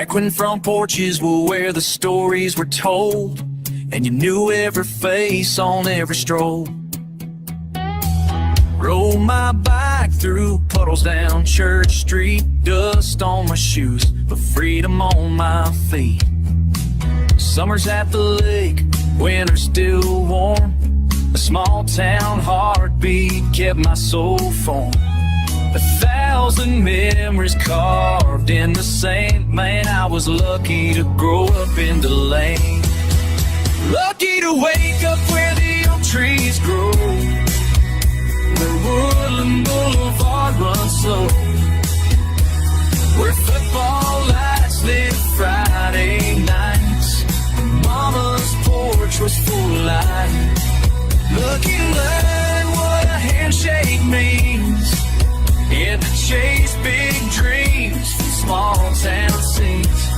Back when front porches were where the stories were told, and you knew every face on every stroll. Roll my bike through puddles down Church Street, dust on my shoes, but freedom on my feet. Summers at the lake, winter's still warm. A small town heartbeat kept my soul formed. 1,000 memories carved in the sand. Man, I was lucky to grow up in DeLand. Lucky to wake up where the oak trees grow, where Woodland Boulevard runs slow, where football lights lit Friday nights, Mama's porch was full of light. Lucky to learn what a handshake means, and to chase big dreams from small town scenes.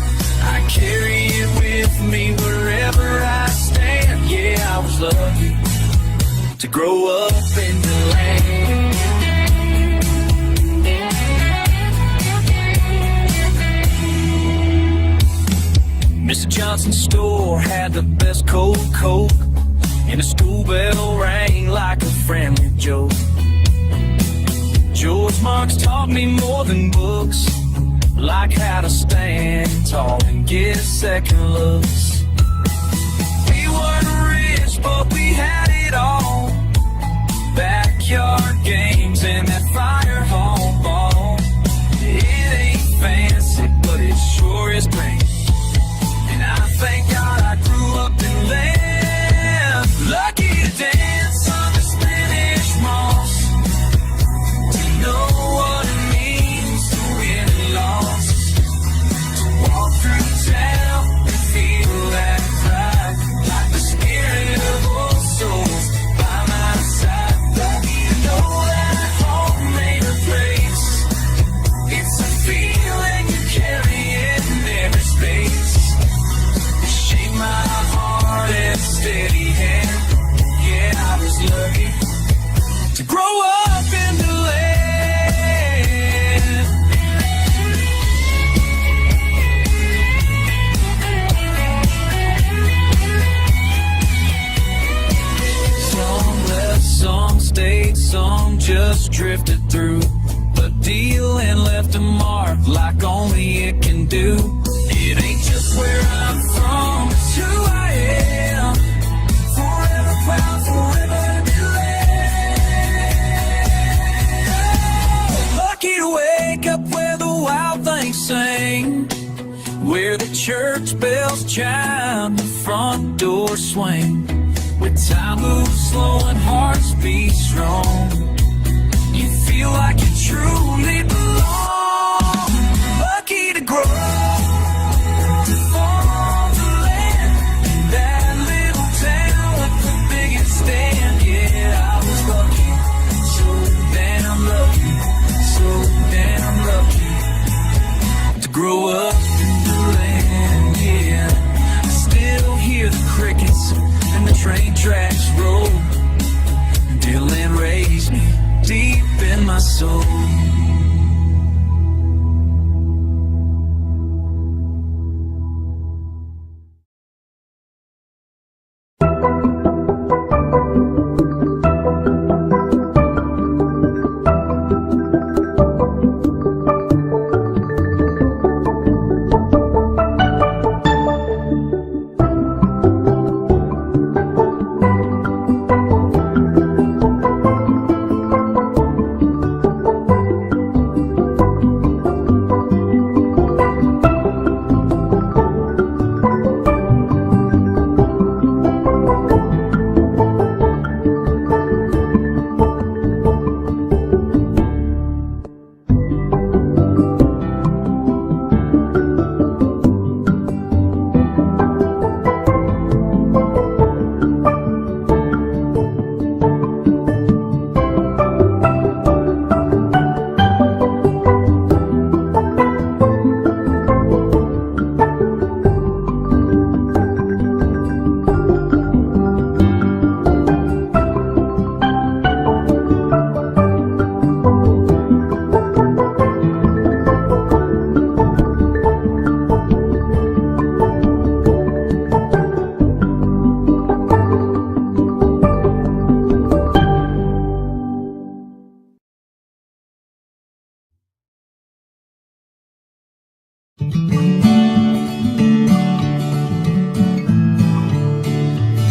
I carry it with me wherever I stand. Yeah, I was lucky to grow up in DeLand. Mr. Johnson's store had the best cold Coke, and the school bell rang like a friendly joke. George Marks taught me more than books, like how to stand tall and get second looks. We weren't rich, but we had it all. Backyard games and that fire hall ball. It ain't fancy, but it sure is great. And I thank God I grew up in land. Lucky to dance on the Spanish moss, to know what it means to win and loss, to walk through town and feel that pride, like the spirit of old souls by my side. Lucky to know that home ain't a place, it's a feeling you carry in every space. It shaped my heart and steady hand. Yeah, I was lucky to grow up in DeLand. Some left, some stayed, some just drifted through. But DeLand left a mark like only it can do. It ain't just where I'm from, it's who I am. Forever proud, forever DeLand. Lucky to wake up where the wild things sing, where the church bells chime, the front door swing. Where time moves slow and hearts beat strong, you feel like you truly belong. Lucky to grow up on the land, in that little town with the biggest stand. Yeah, I was lucky, so damn lucky, so damn lucky to grow up in the land. Yeah, I still hear the crickets and the train tracks roll. DeLand raised me deep in my soul.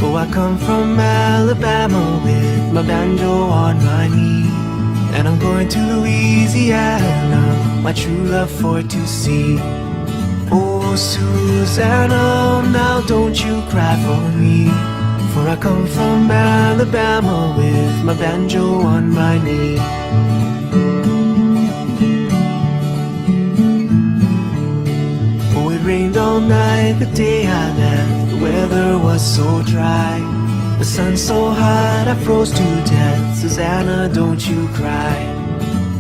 Oh, I come from Alabama with my banjo on my knee, and I'm going to Louisiana, my true love for to see. Oh, Susanna, now don't you cry for me, for I come from Alabama with my banjo on my knee. Oh, it rained all night the day I left, the weather was so dry, the sun so hot I froze to death. Susanna, don't you cry.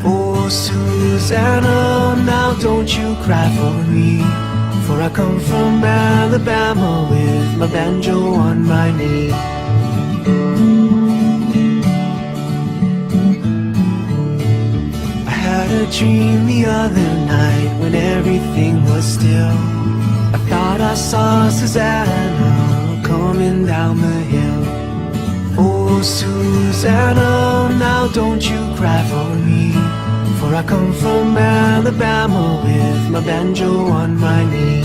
Oh, Susanna, now don't you cry for me, for I come from Alabama with my banjo on my knee. I had a dream the other night when everything was still. I thought I saw Susanna coming down the hill. Oh, Susanna, now don't you cry for me, for I come from Alabama with my banjo on my knee.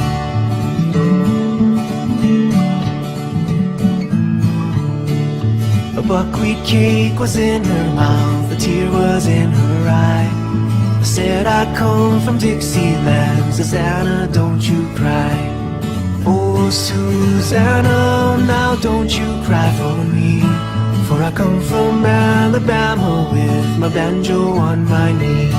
A buckwheat cake was in her mouth, a tear was in her eye. I said I come from Dixieland, Susanna, don't you cry. Oh, Susanna, now don't you cry for me, for I come from Alabama with my banjo on my knee.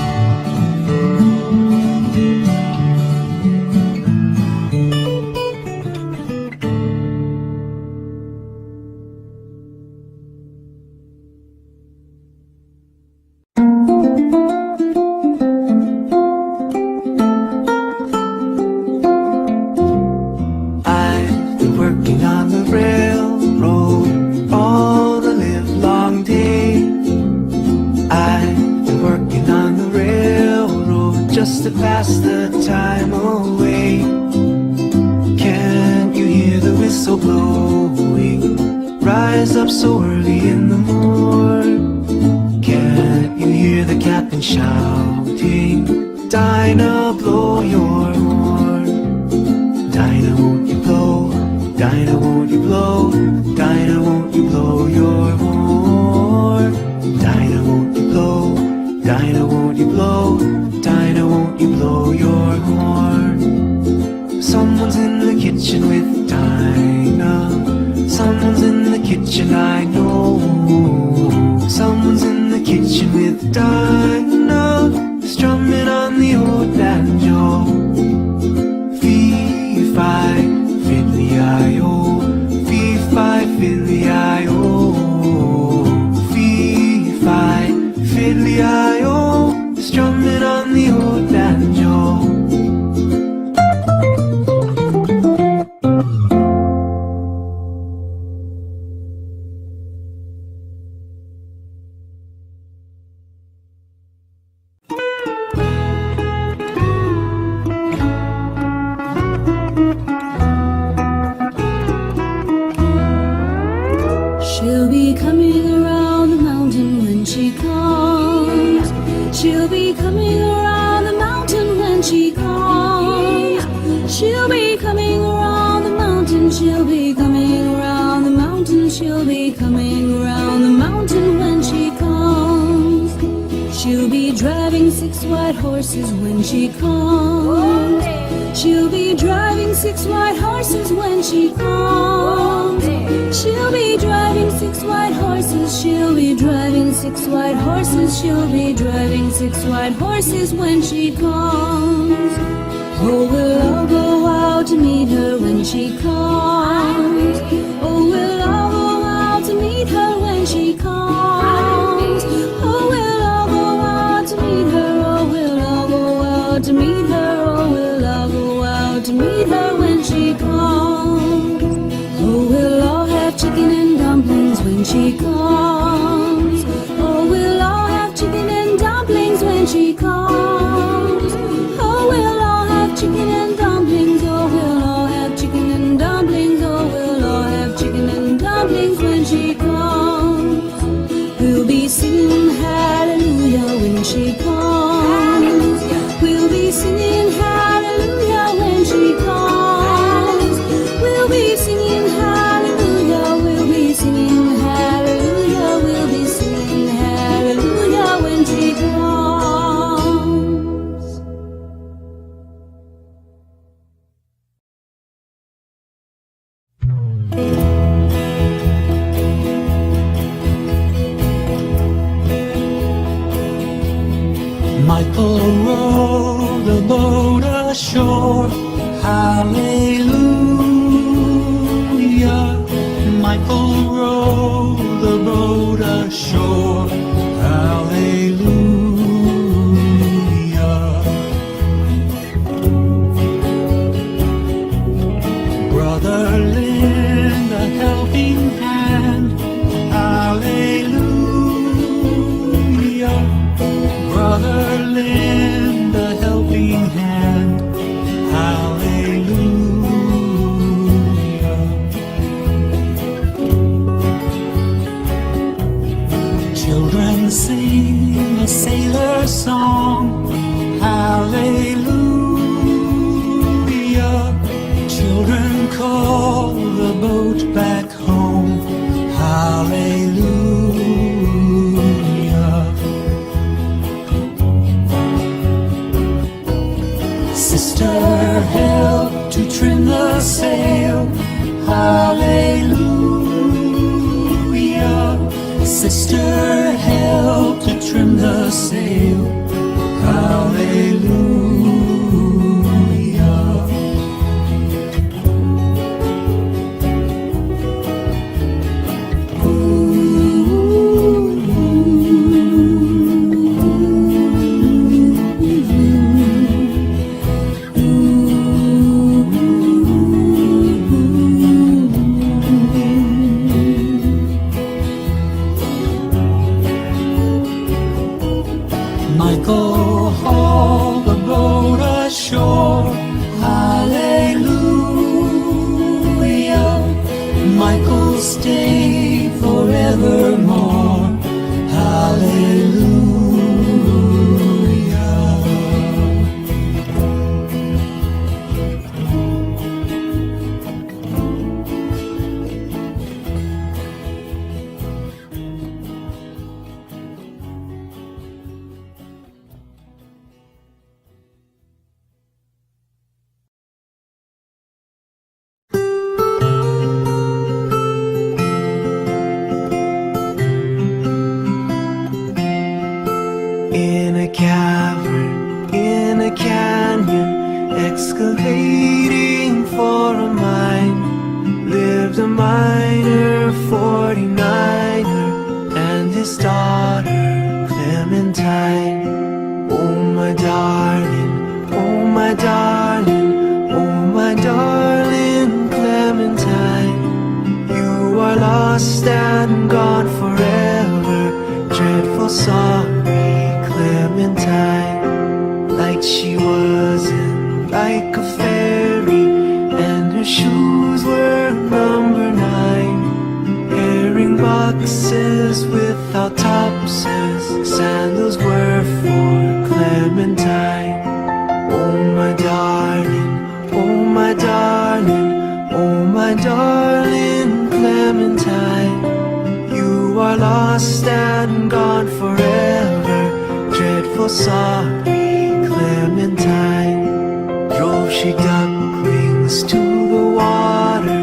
I've been working on the railroad all the livelong day. I've been working on the railroad just to pass the time away. Can't you hear the whistle blowing? Rise up so early in the morn. Can't you hear the captain shouting? Dinah, blow your horn. Dinah, won't you blow? Dinah, won't you blow? Dinah, won't you blow your horn? Dinah, won't you blow? Dinah, won't you blow? Dinah, won't you blow your horn? Someone's in the kitchen with Dinah. Someone's in the kitchen, I know. Someone's in the kitchen with Dinah, strumming on the old banjo. Fee-fi, fiddly-I-o, fee-fi, fiddly-I-o, fee-fi, fiddly-I-o, strumming on the old banjo. She'll be coming around the mountain when she comes. She'll be coming around the mountain when she comes. She'll be coming around the mountain. She'll be coming around the mountain. She'll be coming around the mountain when she comes. She'll be driving 6 white horses when she comes. She'll be driving 6 white horses when she comes. She'll be driving 6 white horses. She'll be driving 6 white horses. She'll be driving 6 white horses when she comes. Oh, we'll all go out to meet her when she comes. Oh, we'll all go out to meet her when she comes. Oh, we'll all go out to meet her. Oh, we'll all go out to meet her. Oh, we'll all go out to meet her when she comes. Oh, we'll all have chicken and dumplings when she comes. Oh, we'll all have chicken and dumplings when she comes. Oh, we'll all have chicken and dumplings. Oh, we'll all have chicken and dumplings. Oh, we'll all have chicken and dumplings when she comes. We'll be singing hallelujah when she comes. We'll be singing hallelujah ashore. Hallelujah. Michael rowed the boat ashore. Hallelujah. Brother lend a helping hand. Hallelujah. Brother lend a helping hand. Hallelujah. Children sing a sailor song. Hallelujah. Children call the boat back home. Hallelujah. Sister helped to trim the sail. Hallelujah. Sister helped to trim the sail. Hallelujah. Michael hauled the boat ashore. Hallelujah. Michael stayed forevermore. Hallelujah. In a cavern, in a canyon, excavating for a mine, lived a miner, 49er, and his daughter, Clementine. Oh my darling, oh my darling, oh my darling Clementine, you are lost and gone forever, dreadful sorry Clementine. Like she wasn't like a fairy, and her shoes were number 9. Herring boxes without topses, sandals were for Clementine. Oh my darling, oh my darling, oh my darling Clementine, you are lost and gone forever, dreadful sorry Clementine. Drove she ducklings to the water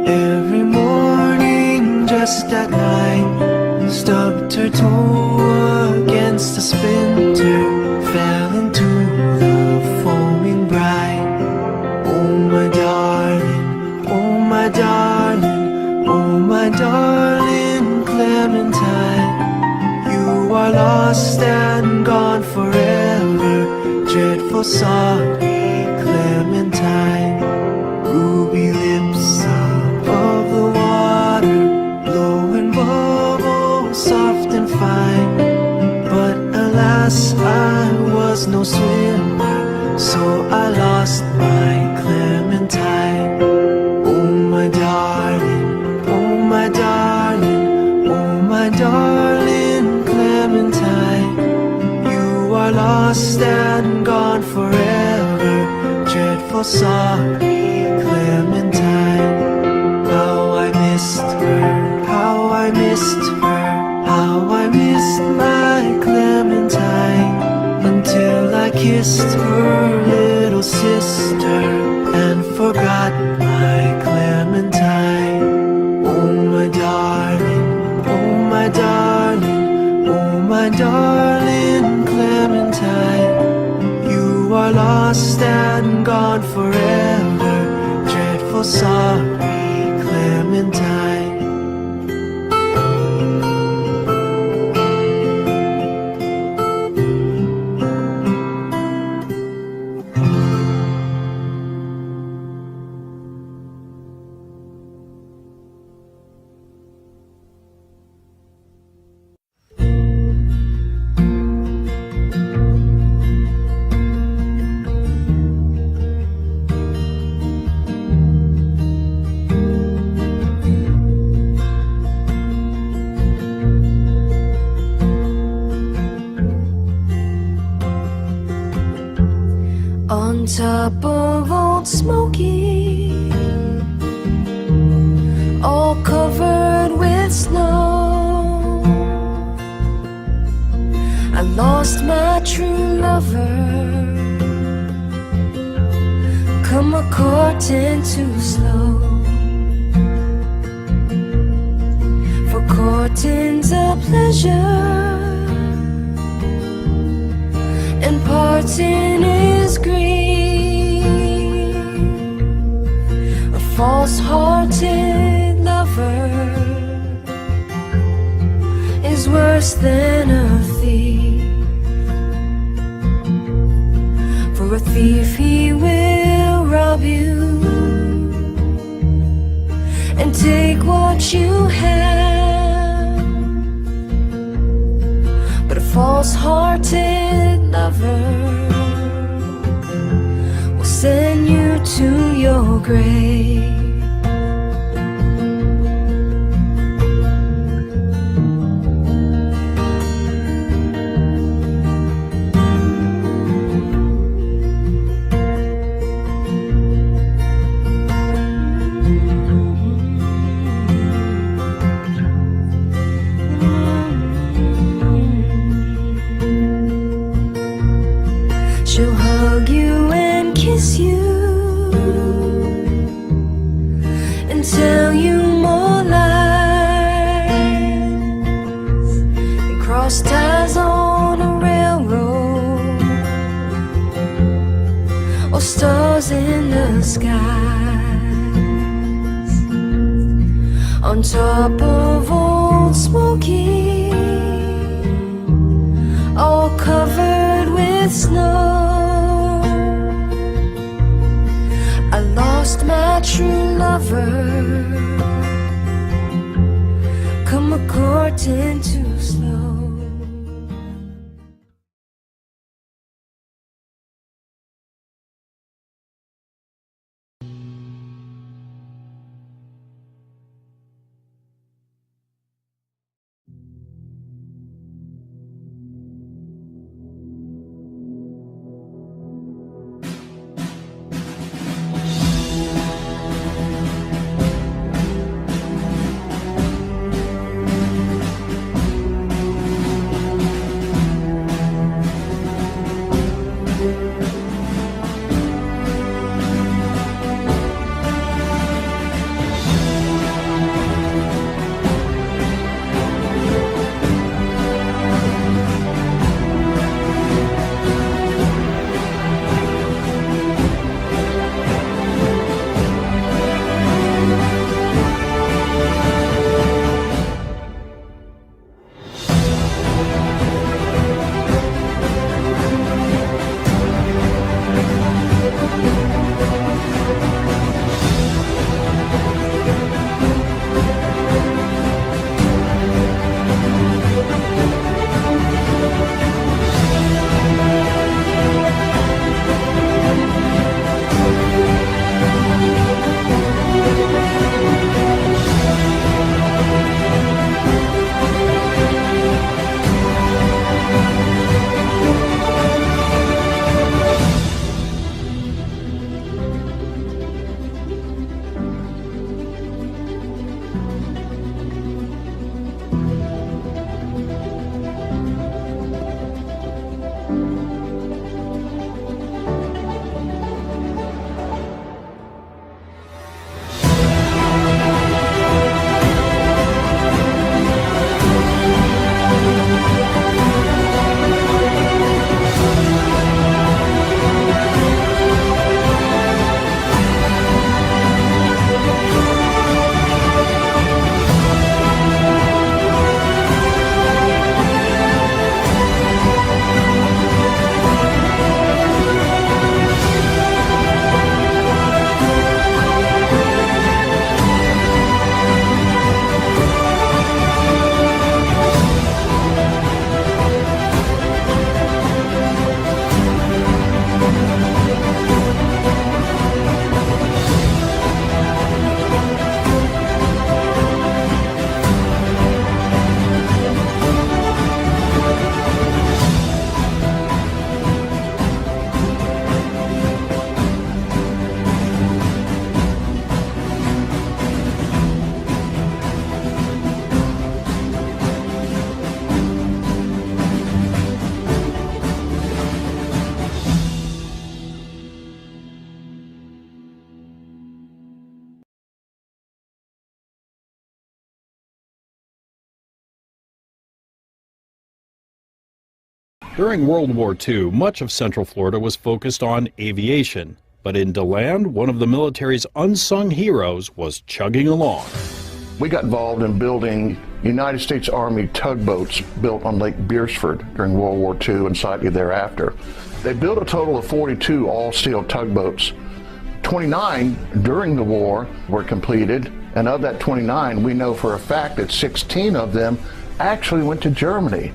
every morning just at 9. Stubbed her toe against a splinter, fell into the foaming brine. Oh my darling, oh my darling, oh my darling Clementine, you are lost and gone forever, dreadful sorry Clementine. Ruby lips above the water, blowing bubbles soft and fine. But alas, I was no swimmer, so I lost my Clementine. Oh my darling, oh my darling, oh my darling Clementine, you are lost and gone forever, dreadful sorry Clementine. How I missed her, how I missed her, how I missed my Clementine, until I kissed her little sister and forgot my Clementine. Oh my darling, oh my darling, oh my darling Clementine, you are lost and for sorry Clementine. On top of Old Smoky, all covered with snow, I lost my true lover, come a courting too slow. For courting's a pleasure, and parting is grief. A false-hearted lover is worse than a thief. For a thief he will rob you and take what you have, but a false-hearted lover will send you to your grave. She'll hug you and kiss you and tell you more lies and cross ties on a railroad or stars in the skies. On top of Old Smoky, all covered with snow, I lost my true lover, come a courting too slow. During World War II, much of Central Florida was focused on aviation. But in DeLand, one of the military's unsung heroes was chugging along. We got involved in building United States Army tugboats built on Lake Beersford during World War II and slightly thereafter. They built a total of 42 all-steel tugboats. 29 during the war were completed, and of that 29, we know for a fact that 16 of them actually went to Germany.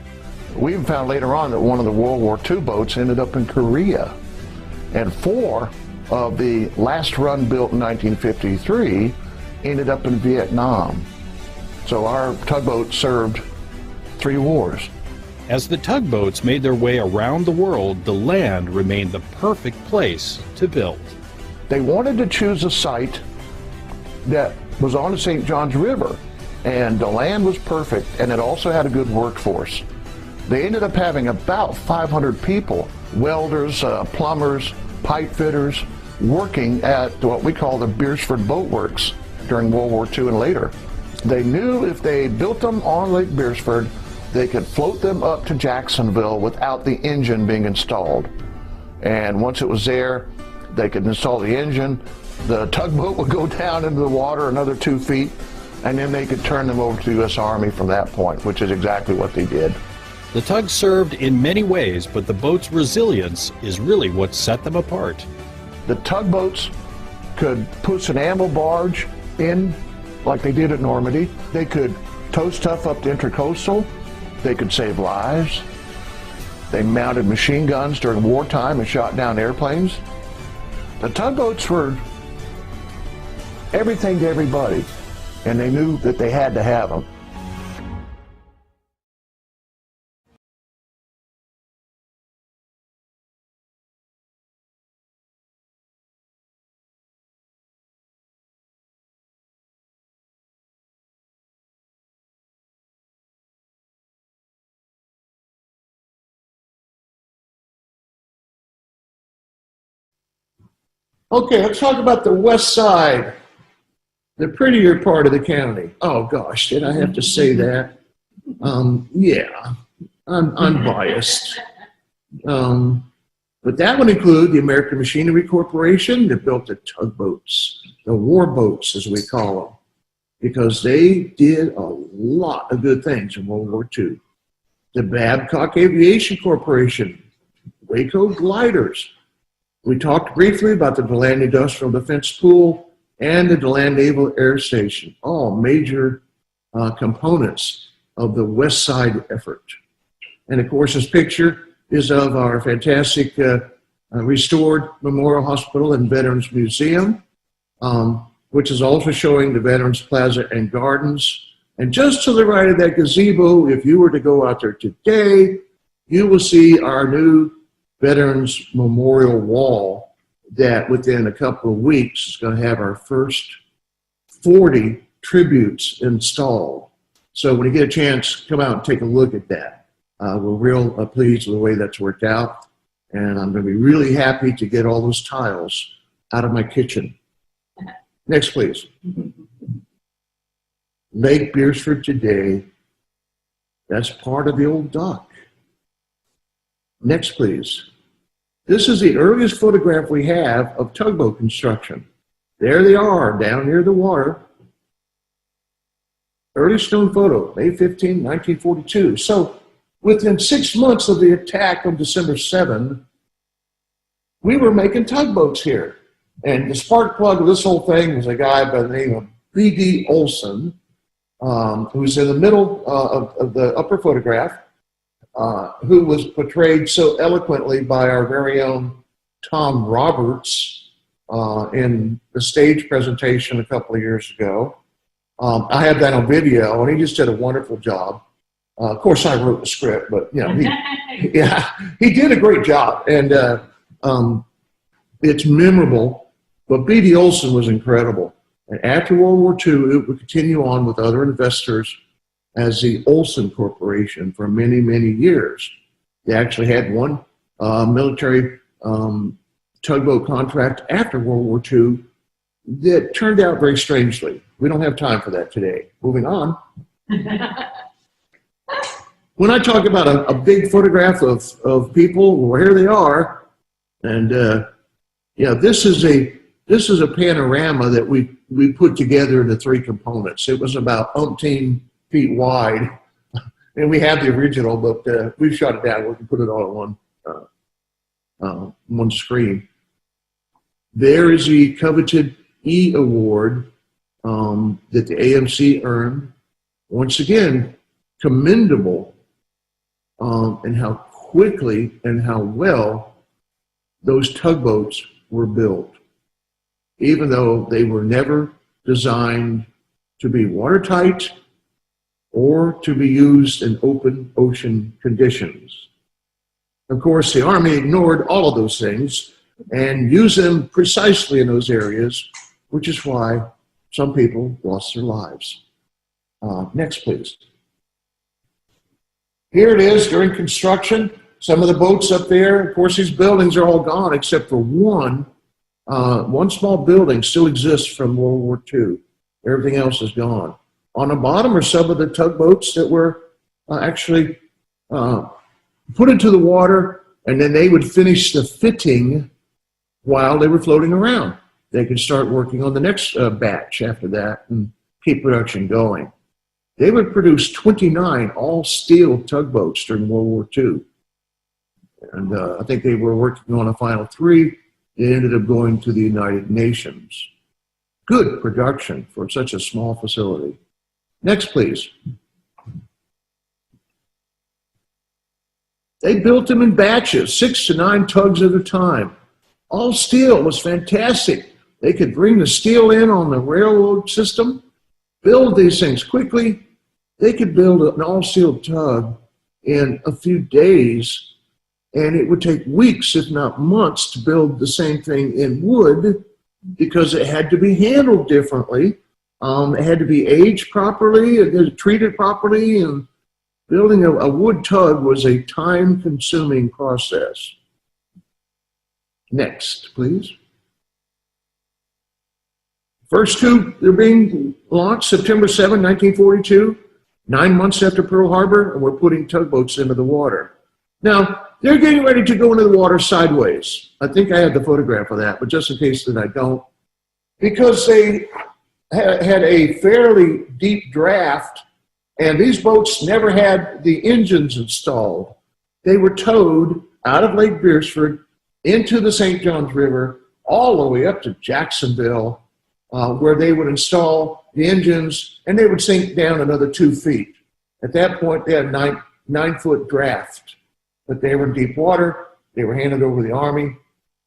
We even found later on that one of the World War II boats ended up in Korea. And 4 of the last run built in 1953 ended up in Vietnam. So our tugboat served 3 wars. As the tugboats made their way around the world, DeLand remained the perfect place to build. They wanted to choose a site that was on the St. Johns River, and DeLand was perfect, and it also had a good workforce. They ended up having about 500 people, welders, plumbers, pipe fitters, working at what we call the Beersford Boat Works during World War II and later. They knew if they built them on Lake Beersford, they could float them up to Jacksonville without the engine being installed. And once it was there, they could install the engine, the tugboat would go down into the water another 2 feet, and then they could turn them over to the U.S. Army from that point, which is exactly what they did. The tug served in many ways, but the boat's resilience is really what set them apart. The tugboats could push an amble barge in like they did at Normandy. They could tow stuff up the intercoastal. They could save lives. They mounted machine guns during wartime and shot down airplanes. The tugboats were everything to everybody, and they knew that they had to have them. Okay, let's talk about the west side, the prettier part of the county. Oh gosh, did I have to say that? Yeah, I'm biased. But that would include the American Machinery Corporation that built the tugboats, the war boats as we call them, because they did a lot of good things in World War II. The Babcock Aviation Corporation, Waco gliders. We talked briefly about the DeLand Industrial Defense Pool and the DeLand Naval Air Station, all major components of the West Side effort. And of course, this picture is of our fantastic restored Memorial Hospital and Veterans Museum, which is also showing the Veterans Plaza and Gardens. And just to the right of that gazebo, if you were to go out there today, you will see our new Veterans Memorial Wall that within a couple of weeks is going to have our first 40 tributes installed. So when you get a chance, come out and take a look at that. We're real pleased with the way that's worked out, and I'm going to be really happy to get all those tiles out of my kitchen. Next, please. Lake Beersford today, that's part of the old dock. Next, please. This is the earliest photograph we have of tugboat construction. There they are, down near the water. Earliest known photo, May 15, 1942. So within 6 months of the attack on December 7, we were making tugboats here. And the spark plug of this whole thing was a guy by the name of B.D. Olson, who's in the middle of the upper photograph, who was portrayed so eloquently by our very own Tom Roberts in the stage presentation a couple of years ago. I have that on video, and he just did a wonderful job. Of course, I wrote the script, but you know, he did a great job, and it's memorable. But B.D. Olson was incredible. And after World War II, it would continue on with other investors as the Olson Corporation for many, many years. They actually had one military tugboat contract after World War II that turned out very strangely. We don't have time for that today. Moving on. when I talk about a big photograph of people, well, here they are. And yeah, this is a panorama that we put together into 3 components. It was about umpteen feet wide, and we have the original, but we've shot it down. We can put it all on one screen. There is the coveted E award that the AMC earned. Once again, commendable in how quickly and how well those tugboats were built, even though they were never designed to be watertight or to be used in open ocean conditions. Of course, the Army ignored all of those things and used them precisely in those areas, which is why some people lost their lives. Next, please. Here it is during construction. Some of the boats up there, of course, these buildings are all gone except for one. One small building still exists from World War II. Everything else is gone. On the bottom are some of the tugboats that were actually put into the water, and then they would finish the fitting while they were floating around. They could start working on the next batch after that and keep production going. They would produce 29 all-steel tugboats during World War II. And I think they were working on a final 3. They ended up going to the United Nations. Good production for such a small facility. Next, please. They built them in batches, 6 to 9 tugs at a time. All steel. Was fantastic. They could bring the steel in on the railroad system, build these things quickly. They could build an all-steel tug in a few days, and it would take weeks, if not months, to build the same thing in wood because it had to be handled differently. It had to be aged properly, and treated properly, and building a wood tug was a time-consuming process. Next, please. First 2, they're being launched September 7, 1942, 9 months after Pearl Harbor, and we're putting tugboats into the water. Now, they're getting ready to go into the water sideways. I think I have the photograph of that, but just in case that I don't, because they had a fairly deep draft, and these boats never had the engines installed. They were towed out of Lake Beresford into the St. Johns River, all the way up to Jacksonville, where they would install the engines, and they would sink down another 2 feet. At that point, they had a 9-foot draft, but they were in deep water. They were handed over to the Army,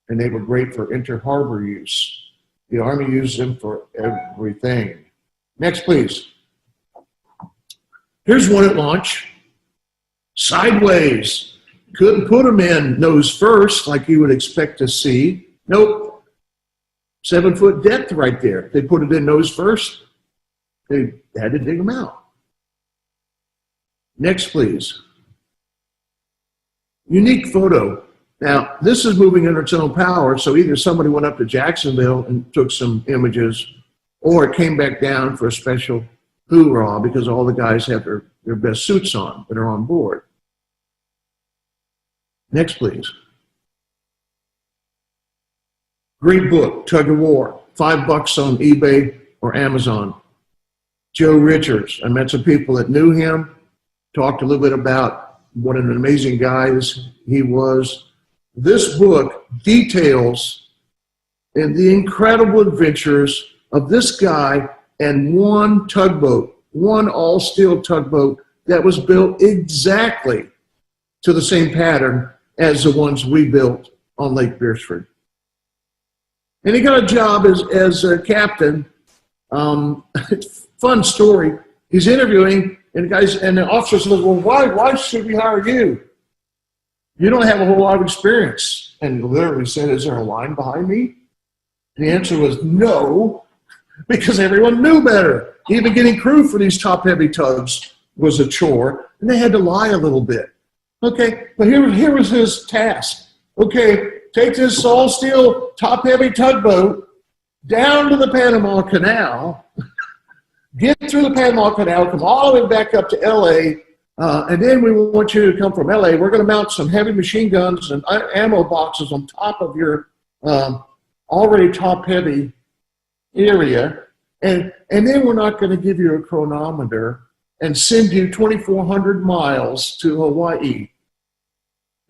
and they were great for inter-harbor use. The Army used them for everything. Next, please. Here's one at launch. Sideways. Couldn't put them in nose first like you would expect to see. Nope. 7-foot depth right there. They put it in nose first. They had to dig them out. Next, please. Unique photo. Now, this is moving under its own power, so either somebody went up to Jacksonville and took some images, or it came back down for a special hoorah because all the guys have their best suits on that are on board. Next, please. Great book, Tug of War, $5 on eBay or Amazon. Joe Richards, I met some people that knew him, talked a little bit about what an amazing guy he was. This book details the incredible adventures of this guy and one tugboat, one all-steel tugboat that was built exactly to the same pattern as the ones we built on Lake Beresford. And he got a job as a captain. Fun story. He's interviewing, and the officer says, well, why should we hire you? You don't have a whole lot of experience. And he literally said, is there a line behind me? The answer was no, because everyone knew better. Even getting crew for these top-heavy tugs was a chore, and they had to lie a little bit. Okay, but here was his task. Okay, take this all-steel, top-heavy tugboat down to the Panama Canal, get through the Panama Canal, come all the way back up to L.A., And then we want you to come from LA. We're going to mount some heavy machine guns and ammo boxes on top of your already top-heavy area. And then we're not going to give you a chronometer and send you 2,400 miles to Hawaii.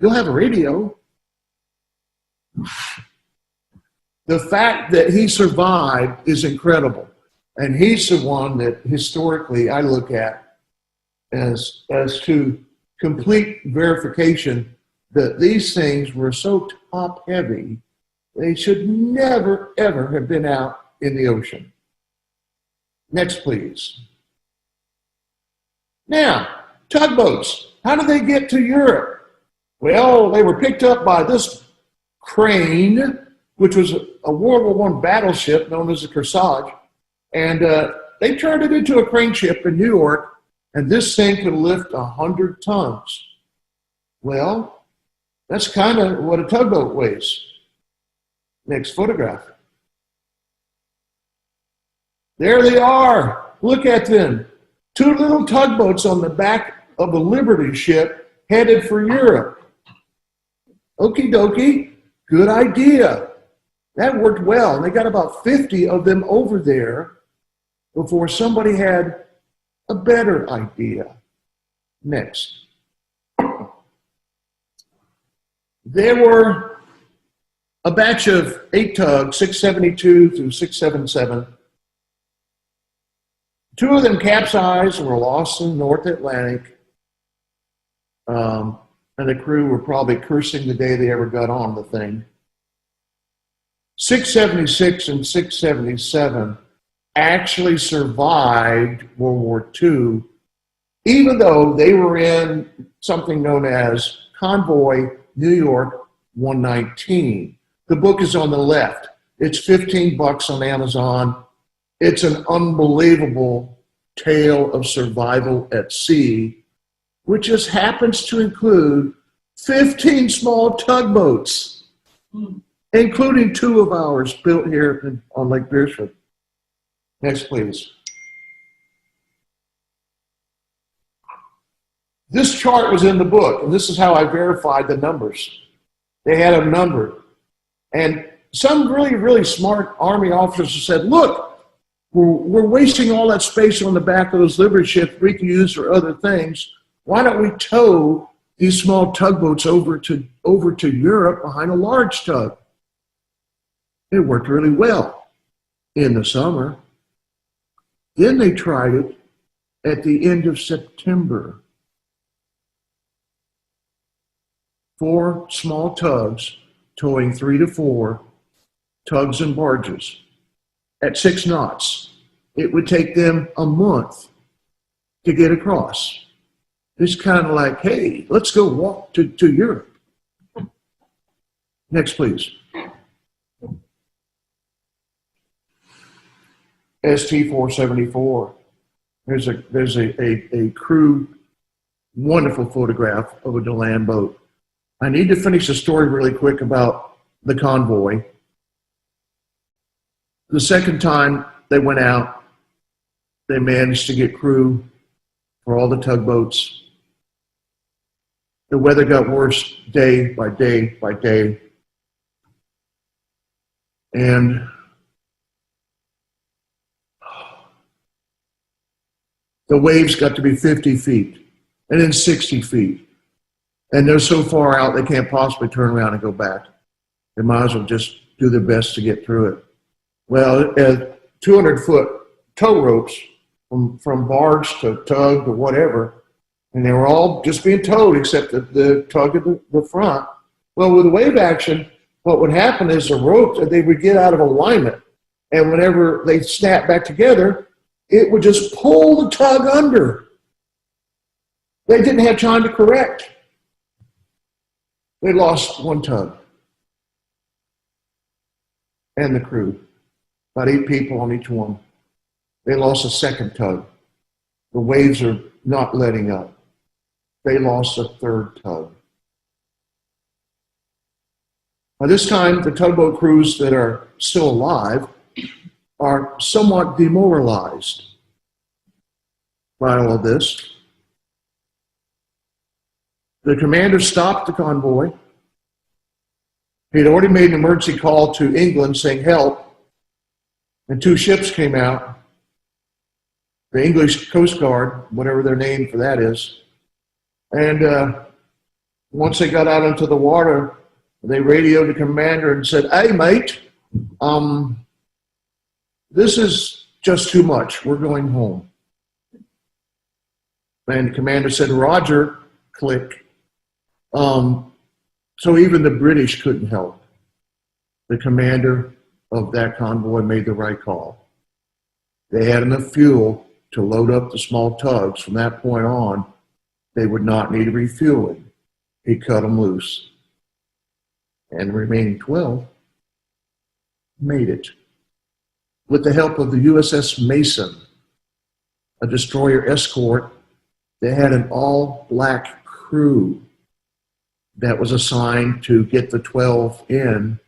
You'll have a radio. The fact that he survived is incredible. And he's the one that historically I look at as to complete verification that these things were so top heavy, they should never, ever have been out in the ocean. Next, please. Now, tugboats. How did they get to Europe? Well, they were picked up by this crane, which was a World War I battleship known as the Kearsarge, and they turned it into a crane ship in New York, and this thing could lift 100 tons. Well, that's kind of what a tugboat weighs. Next photograph. There they are. Look at them. Two little tugboats on the back of a Liberty ship headed for Europe. Okie dokie, good idea. That worked well. They got about 50 of them over there before somebody had a better idea. Next. There were a batch of 8 tugs, 672 through 677. 2 of them capsized and were lost in the North Atlantic. And the crew were probably cursing the day they ever got on the thing. 676 and 677 actually survived World War II, even though they were in something known as Convoy New York 119. The book is on the left. It's $15 on Amazon. It's an unbelievable tale of survival at sea, which just happens to include 15 small tugboats, including 2 of ours built here on Lake Beersheba. Next, please. This chart was in the book, and this is how I verified the numbers. They had them numbered. And some really, really smart Army officers said, look, we're wasting all that space on the back of those Liberty ships we can use for other things. Why don't we tow these small tugboats over to Europe behind a large tug? It worked really well in the summer. Then they tried it at the end of September. 4 small tugs towing 3 to 4 tugs and barges at 6 knots. It would take them a month to get across. It's kind of like, hey, let's go walk to Europe. Next, please. ST-474. There's a crew, wonderful photograph of a DeLand boat. I need to finish the story really quick about the convoy. The second time they went out, they managed to get crew for all the tugboats. The weather got worse day by day by day. And the waves got to be 50 feet and then 60 feet. And they're so far out, they can't possibly turn around and go back. They might as well just do their best to get through it. Well, 200-foot tow ropes from barge to tug to whatever, and they were all just being towed except the tug at the front. Well, with the wave action, what would happen is the ropes, they would get out of alignment, and whenever they snap back together, it would just pull the tug under. They didn't have time to correct. They lost 1 tug and the crew, about 8 people on each one. They lost a second tug. The waves are not letting up. They lost a 3rd tug. By this time, the tugboat crews that are still alive are somewhat demoralized by all of this. The commander stopped the convoy. He'd already made an emergency call to England saying help, and 2 ships came out. The English Coast Guard, whatever their name for that is. And once they got out into the water, they radioed the commander and said, "Hey, mate, this is just too much. We're going home." And the commander said, "Roger," click. So even the British couldn't help. The commander of that convoy made the right call. They had enough fuel to load up the small tugs. From that point on, they would not need refueling. He cut them loose. And the remaining 12 made it. With the help of the USS Mason, a destroyer escort, they had an all-black crew that was assigned to get the 12 in.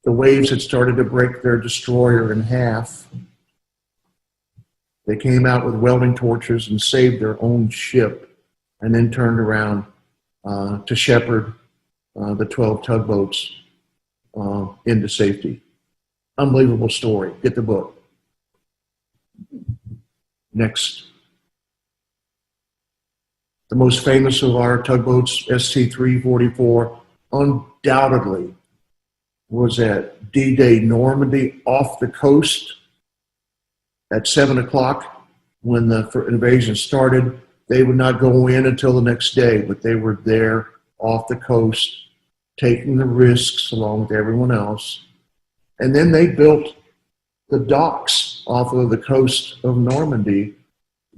The waves had started to break their destroyer in half. They came out with welding torches and saved their own ship, and then turned around to shepherd the 12 tugboats into safety. Unbelievable story. Get the book. Next. The most famous of our tugboats, ST-344, undoubtedly was at D-Day Normandy off the coast at 7 o'clock when the invasion started. They would not go in until the next day, but they were there off the coast, taking the risks along with everyone else. And then they built the docks off of the coast of Normandy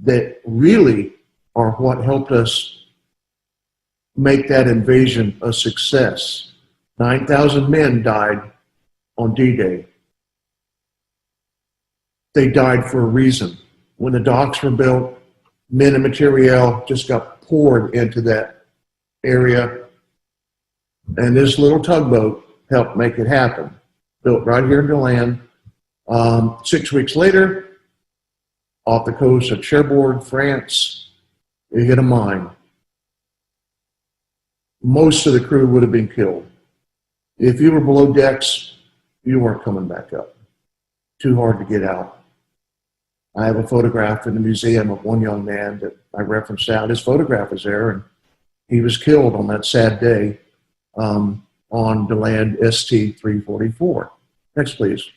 that really are what helped us make that invasion a success. 9,000 men died on D-Day. They died for a reason. When the docks were built, men and materiel just got poured into that area, and this little tugboat helped make it happen. Built right here in DeLand. 6 weeks later, off the coast of Cherbourg, France, it hit a mine. Most of the crew would have been killed. If you were below decks, you weren't coming back up. Too hard to get out. I have a photograph in the museum of one young man that I referenced out. His photograph is there, and he was killed on that sad day on DeLand ST-344. Next, please.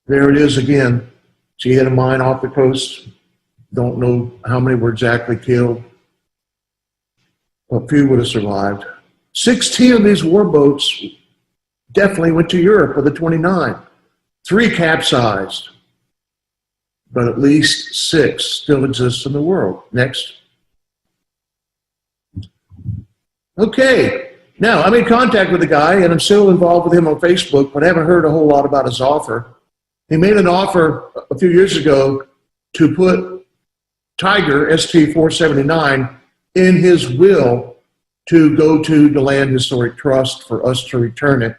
There it is again. She hit a mine off the coast. Don't know how many were exactly killed. A few would have survived. 16 of these warboats definitely went to Europe of the 29. 3 capsized, but at least 6 still exist in the world. Next. Okay, now I'm in contact with the guy, and I'm still involved with him on Facebook, but I haven't heard a whole lot about his offer. He made an offer a few years ago to put Tiger ST-479 in his will to go to DeLand Historic Trust for us to return it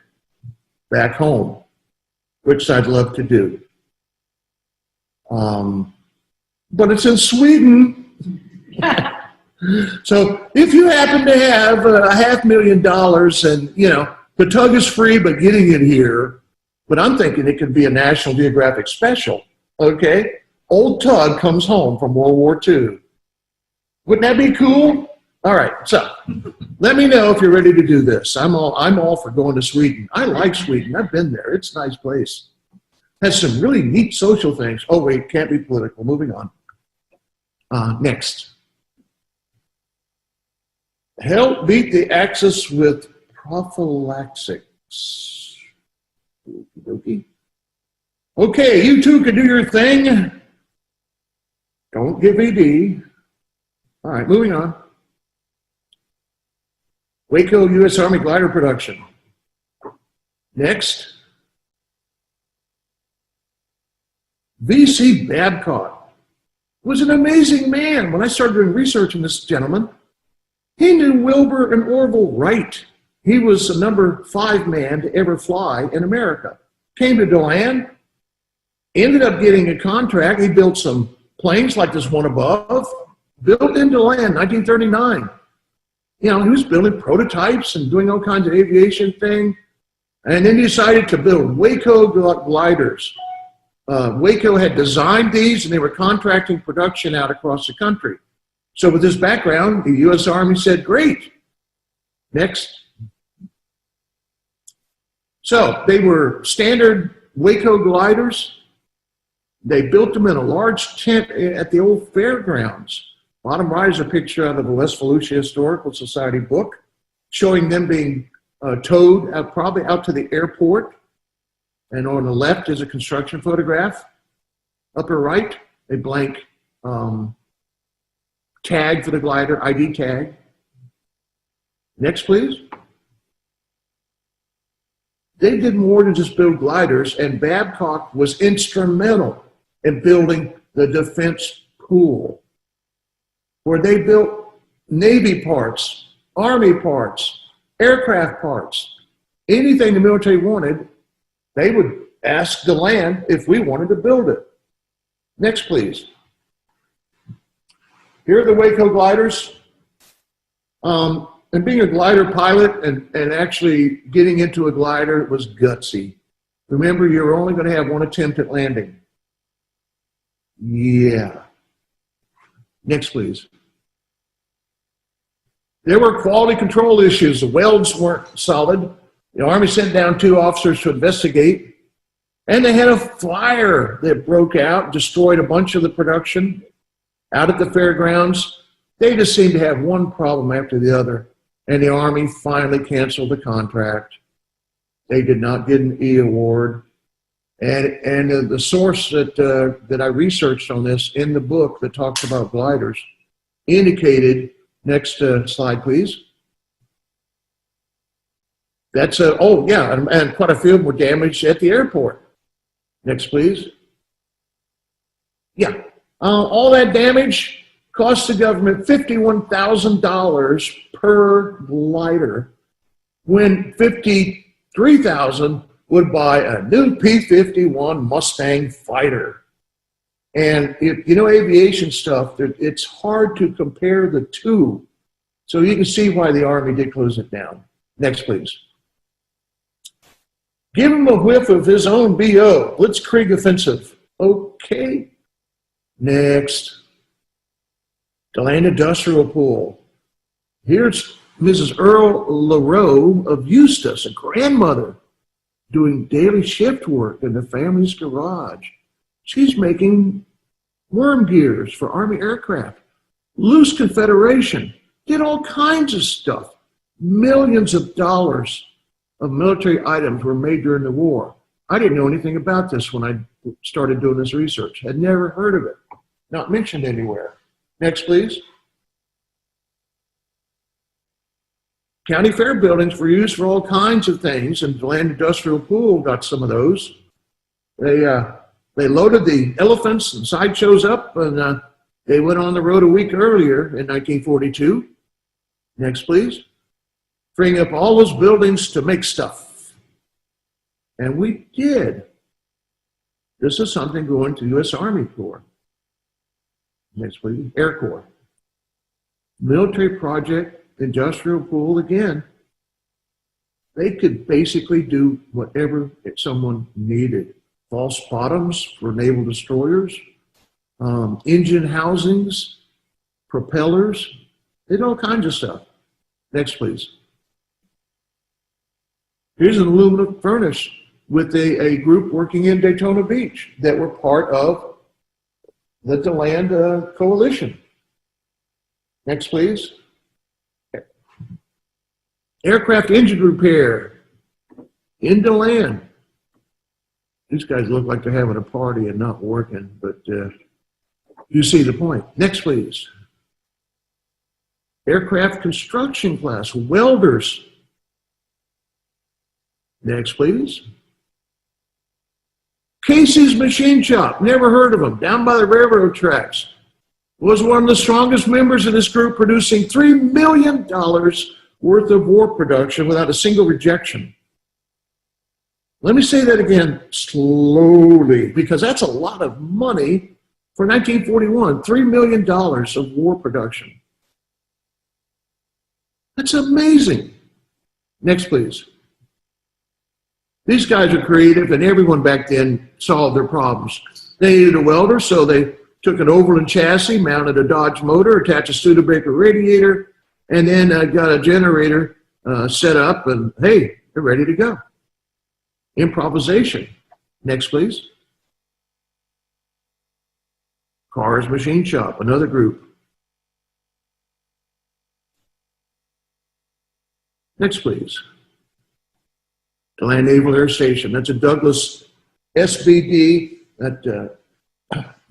back home, which I'd love to do. But it's in Sweden. So if you happen to have $500,000 and, you know, the tug is free, but getting it here, but I'm thinking it could be a National Geographic special, okay? Old tug comes home from World War II. Wouldn't that be cool? All right, so let me know if you're ready to do this. I'm all for going to Sweden. I like Sweden. I've been there. It's a nice place. Has some really neat social things. Oh, wait, can't be political. Moving on. Next. Help beat the Axis with prophylaxis. Okey-dokey. Okay, you two can do your thing. Don't give ED. All right, moving on. Waco U.S. Army glider production. Next. V.C. Babcock was an amazing man. When I started doing research on this gentleman, he knew Wilbur and Orville Wright. He was the number 5 man to ever fly in America. Came to DeLand, ended up getting a contract. He built some planes like this one above, built in DeLand, 1939. You know, he was building prototypes and doing all kinds of aviation thing. And then he decided to build Waco gliders. Waco had designed these, and they were contracting production out across the country. So with this background, the U.S. Army said, great. Next. So they were standard Waco gliders. They built them in a large tent at the old fairgrounds. Bottom right is a picture out of the West Volusia Historical Society book showing them being towed probably out to the airport. And on the left is a construction photograph. Upper right, a blank tag for the glider, ID tag. Next, please. They did more than just build gliders, and Babcock was instrumental in building the defense pool, where they built Navy parts, Army parts, aircraft parts. Anything the military wanted, they would ask DeLand if we wanted to build it. Next, please. Here are the Waco gliders. And being a glider pilot and actually getting into a glider was gutsy. Remember, you're only going to have one attempt at landing. Yeah. Next, please. There were quality control issues. The welds weren't solid. The Army sent down 2 officers to investigate. And they had a fire that broke out, destroyed a bunch of the production out at the fairgrounds. They just seemed to have one problem after the other. And the Army finally canceled the contract. They did not get an E award. And the source that I researched on this in the book that talks about gliders indicated, next slide please. That's oh yeah, and quite a few were damaged at the airport. Next please. Yeah, all that damage cost the government $51,000 per glider, when $53,000 would buy a new P-51 Mustang fighter. And if you know aviation stuff, it's hard to compare the two. So you can see why the Army did close it down. Next, please. Give him a whiff of his own BO, Blitzkrieg offensive. Okay. Next. DeLand Industrial Pool. Here's Mrs. Earl LaRoe of Eustis, a grandmother, doing daily shift work in the family's garage. She's making worm gears for Army aircraft. Loose Confederation did all kinds of stuff. Millions of dollars of military items were made during the war. I didn't know anything about this when I started doing this research. Had never heard of it. Not mentioned anywhere. Next, please. County fair buildings were used for all kinds of things, and DeLand Industrial Pool got some of those. They loaded the elephants and sideshows up, and they went on the road a week earlier in 1942. Next, please. Freeing up all those buildings to make stuff. And we did. This is something going to U.S. Army Corps. Next, please. Air Corps. Military project, industrial pool again. They could basically do whatever someone needed. False bottoms for naval destroyers, engine housings, propellers. They did all kinds of stuff. Next, please. Here's an aluminum furnace with a group working in Daytona Beach that were part of the DeLand coalition. Next, please. Aircraft engine repair in DeLand. These guys look like they're having a party and not working, but you see the point. Next, please. Aircraft construction class, welders. Next, please. Casey's Machine Shop, never heard of them, down by the railroad tracks. Was one of the strongest members of this group, producing $3 million worth of war production without a single rejection. Let me say that again slowly, because that's a lot of money for 1941, $3 million of war production. That's amazing. Next, please. These guys are creative, and everyone back then solved their problems. They needed a welder, so they took an Overland chassis, mounted a Dodge motor, attached a Studebaker radiator, and then got a generator set up, and hey, they're ready to go. Improvisation. Next, please. Cars Machine Shop, another group. Next, please. DeLand Naval Air Station. That's a Douglas SBD, that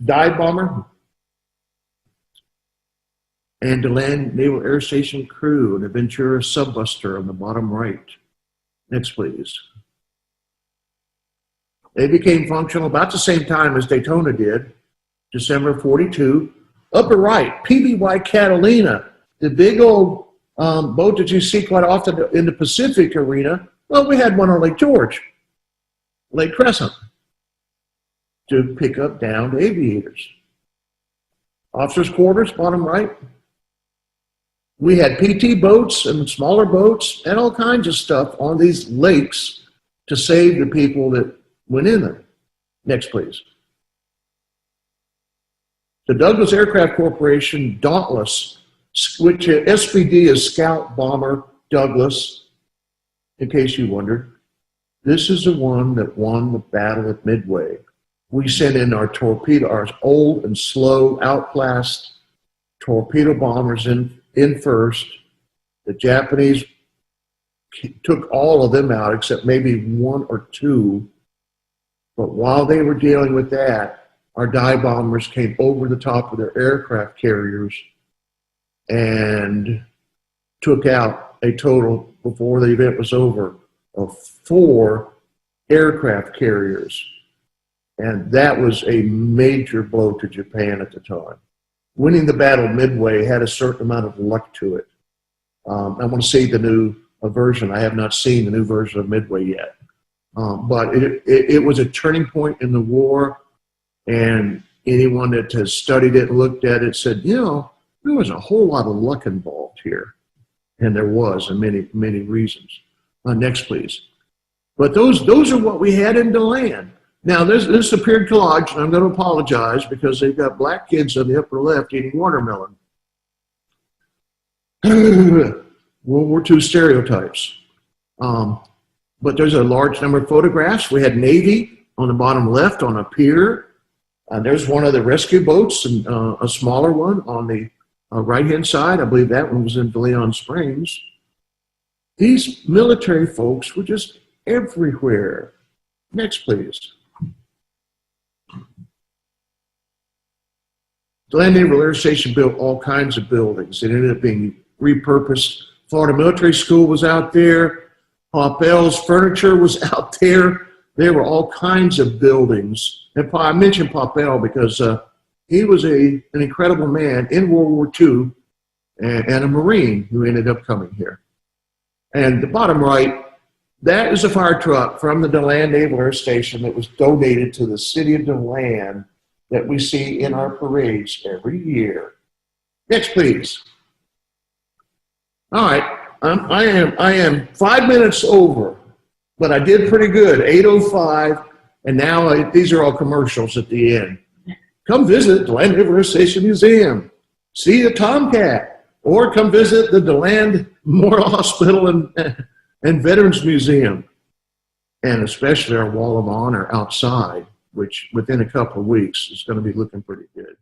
dive bomber. And DeLand Naval Air Station crew, an Aventura subbuster on the bottom right. Next, please. They became functional about the same time as Daytona did, December 42. Upper right, PBY Catalina, the big old boat that you see quite often in the Pacific arena. Well, we had one on Lake George, Lake Crescent, to pick up downed aviators. Officers' quarters, bottom right. We had PT boats and smaller boats and all kinds of stuff on these lakes to save the people that went in there. Next, please. The Douglas Aircraft Corporation Dauntless, which SBD is Scout Bomber Douglas, in case you wondered. This is the one that won the battle at Midway. We sent in our torpedo, our old and slow, outclassed torpedo bombers in first. The Japanese took all of them out except maybe one or two. But while they were dealing with that, our dive bombers came over the top of their aircraft carriers and took out a total, before the event was over, of 4 aircraft carriers. And that was a major blow to Japan at the time. Winning the battle Midway had a certain amount of luck to it. I want to see the new version. I have not seen the new version of Midway yet. But it was a turning point in the war, and anyone that has studied it and looked at it said, you know, there was a whole lot of luck involved here. And there was, and many, many reasons. Next, please. But those are what we had in DeLand. Now, this appeared collage, and I'm going to apologize because they've got black kids on the upper left eating watermelon. World War II stereotypes. But there's a large number of photographs. We had Navy on the bottom left on a pier. There's one of the rescue boats, and a smaller one on the right-hand side. I believe that one was in DeLeon Springs. These military folks were just everywhere. Next, please. DeLand Naval Air Station built all kinds of buildings. It ended up being repurposed. Florida Military School was out there. Popel's Furniture was out there. There were all kinds of buildings. And I mentioned Popel because he was an incredible man in World War II and a Marine who ended up coming here. And the bottom right, that is a fire truck from the DeLand Naval Air Station that was donated to the city of DeLand that we see in our parades every year. Next, please. All right, I am 5 minutes over, but I did pretty good, 8:05, and now these are all commercials at the end. Come visit DeLand Naval Air Station Museum, see the Tomcat, or come visit the DeLand Memorial Hospital and Veterans Museum, and especially our Wall of Honor outside, which within a couple of weeks is going to be looking pretty good.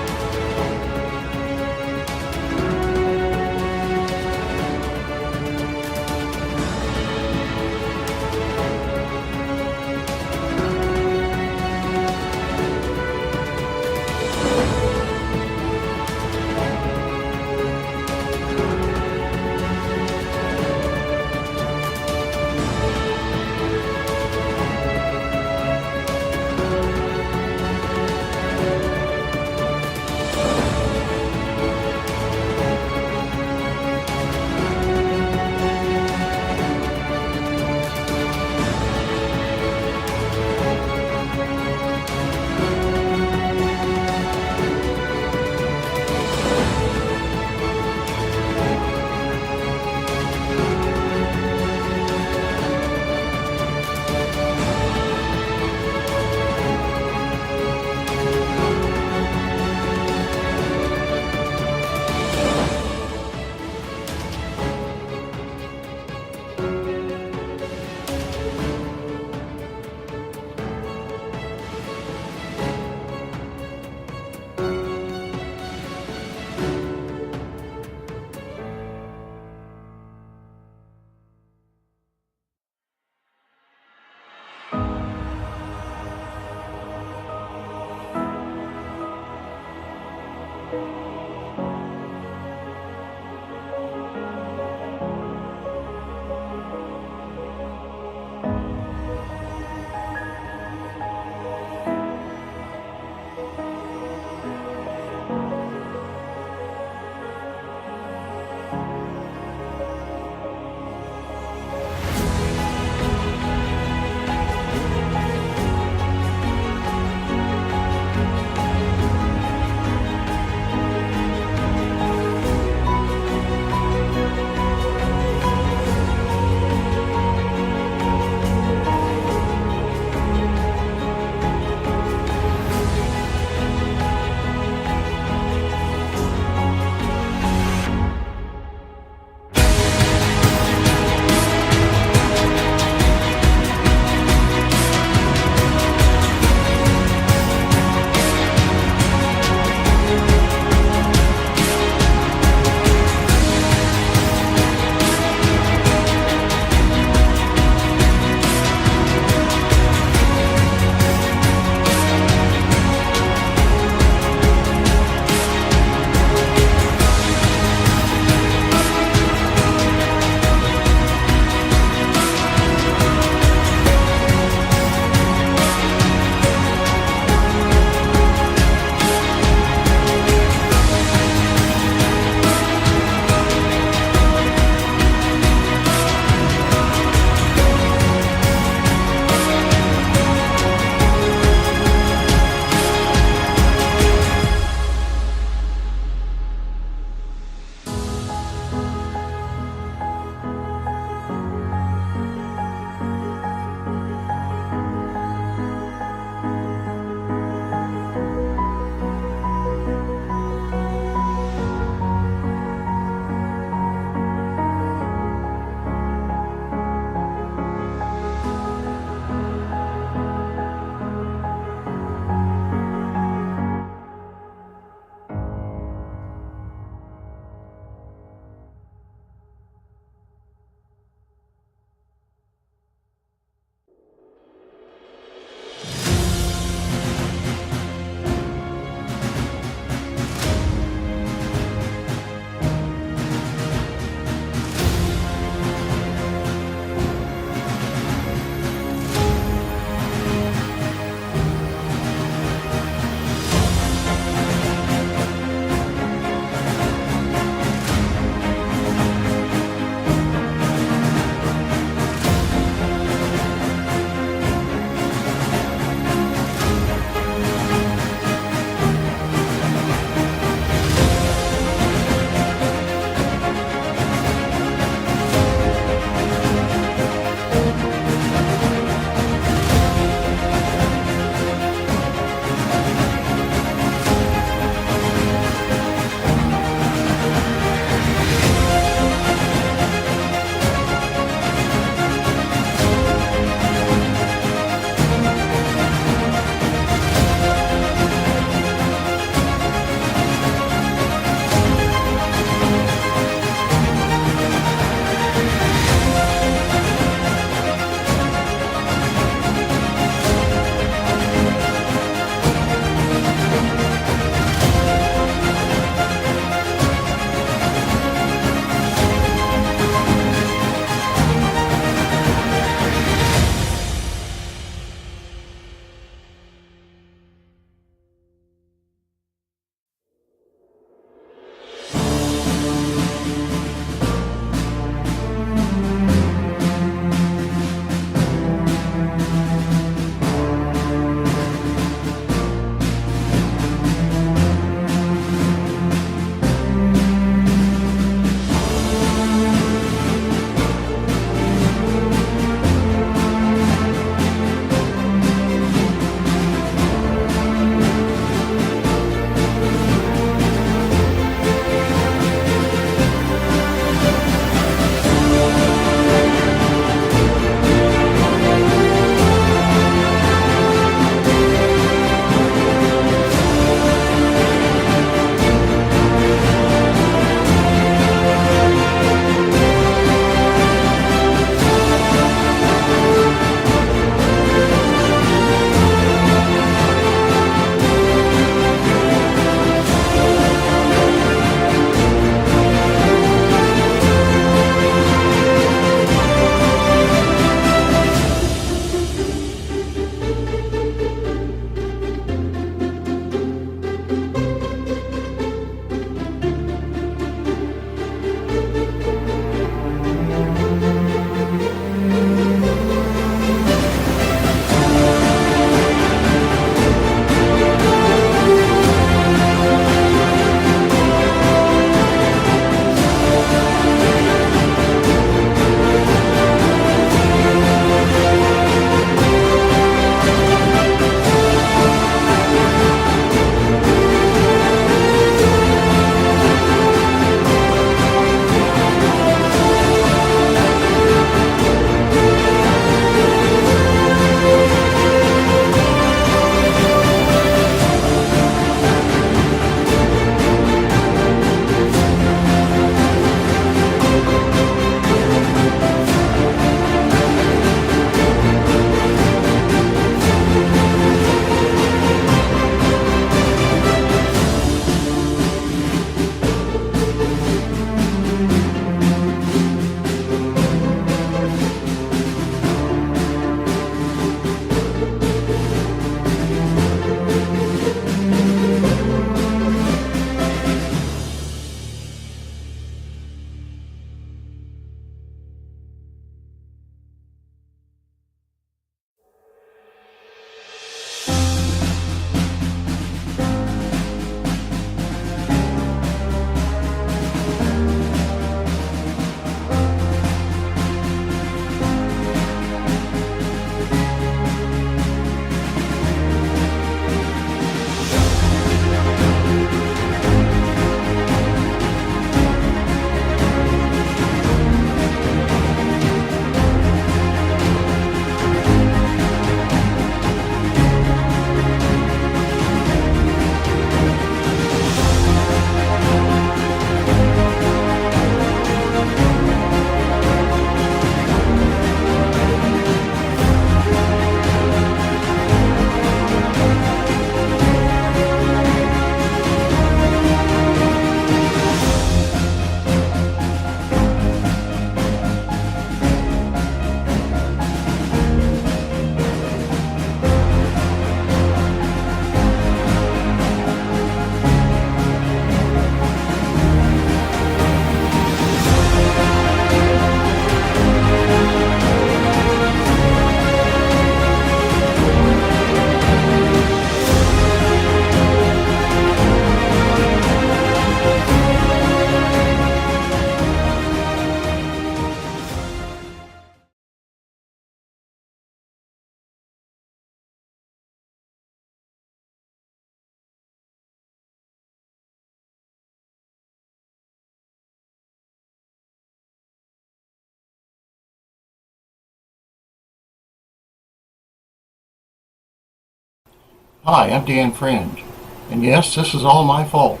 Hi, I'm Dan Fringe, and yes, this is all my fault.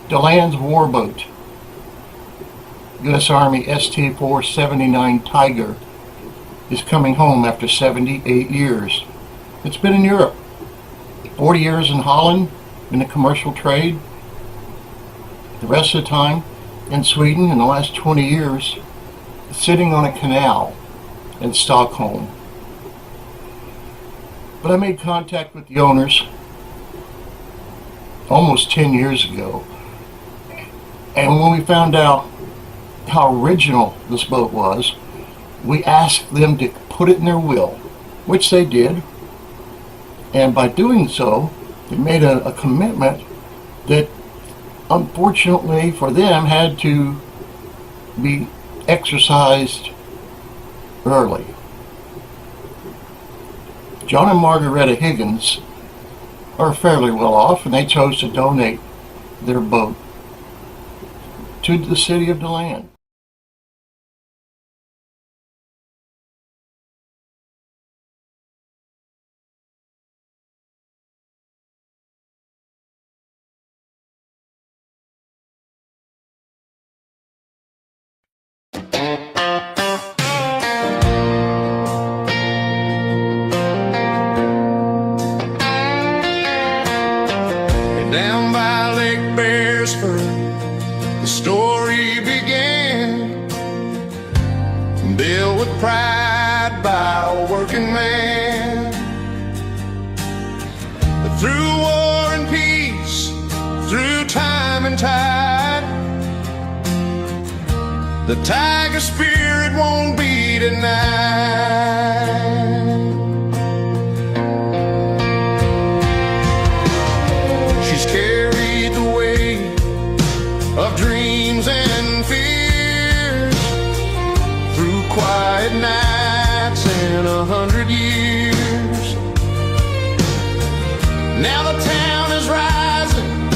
DeLand's warboat, U.S. Army ST-479 Tiger, is coming home after 78 years. It's been in Europe, 40 years in Holland in the commercial trade, the rest of the time in Sweden, in the last 20 years, sitting on a canal in Stockholm. But I made contact with the owners almost 10 years ago. And when we found out how original this boat was, we asked them to put it in their will, which they did. And by doing so, they made a commitment that unfortunately for them had to be exercised early. John and Margaretta Higgins are fairly well off, and they chose to donate their boat to the city of DeLand. Down by Lake Beresford, the story began. Built with pride by a working man. But through war and peace, through time and tide, the tiger spirit won't be denied. Carried the weight of dreams and fears through quiet nights and 100 years. Now the town is rising,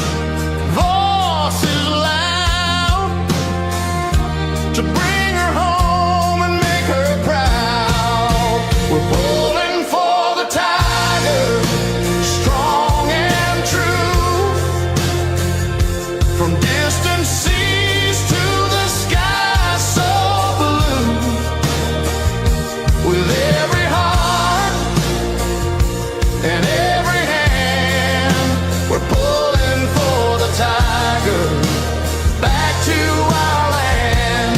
voices loud, to bring her home and make her proud. We're pulling for the tiger, strong and true. From distant seas to the sky so blue, with every heart and every hand, we're pulling for the tiger back to our land.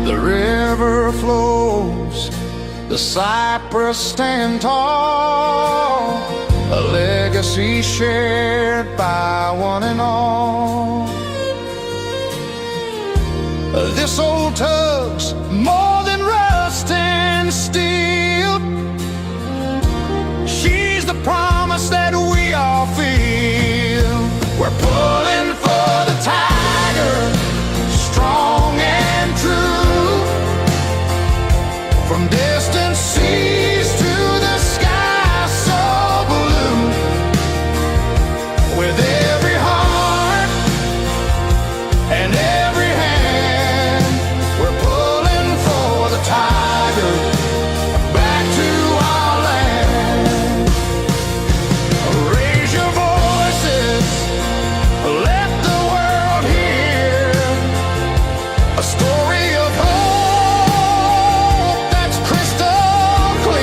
The river flows, the cypress stand tall, a legacy shared by one and all. This old tug's more than rust and steel. She's the promise that we all feel. We're pulling for the tiger, strong and true. From distant seas to the sky so blue, with every heart and every hand, we're pulling for the tiger back to our land. Raise your voices, let the world hear a story of hope that's crystal clear.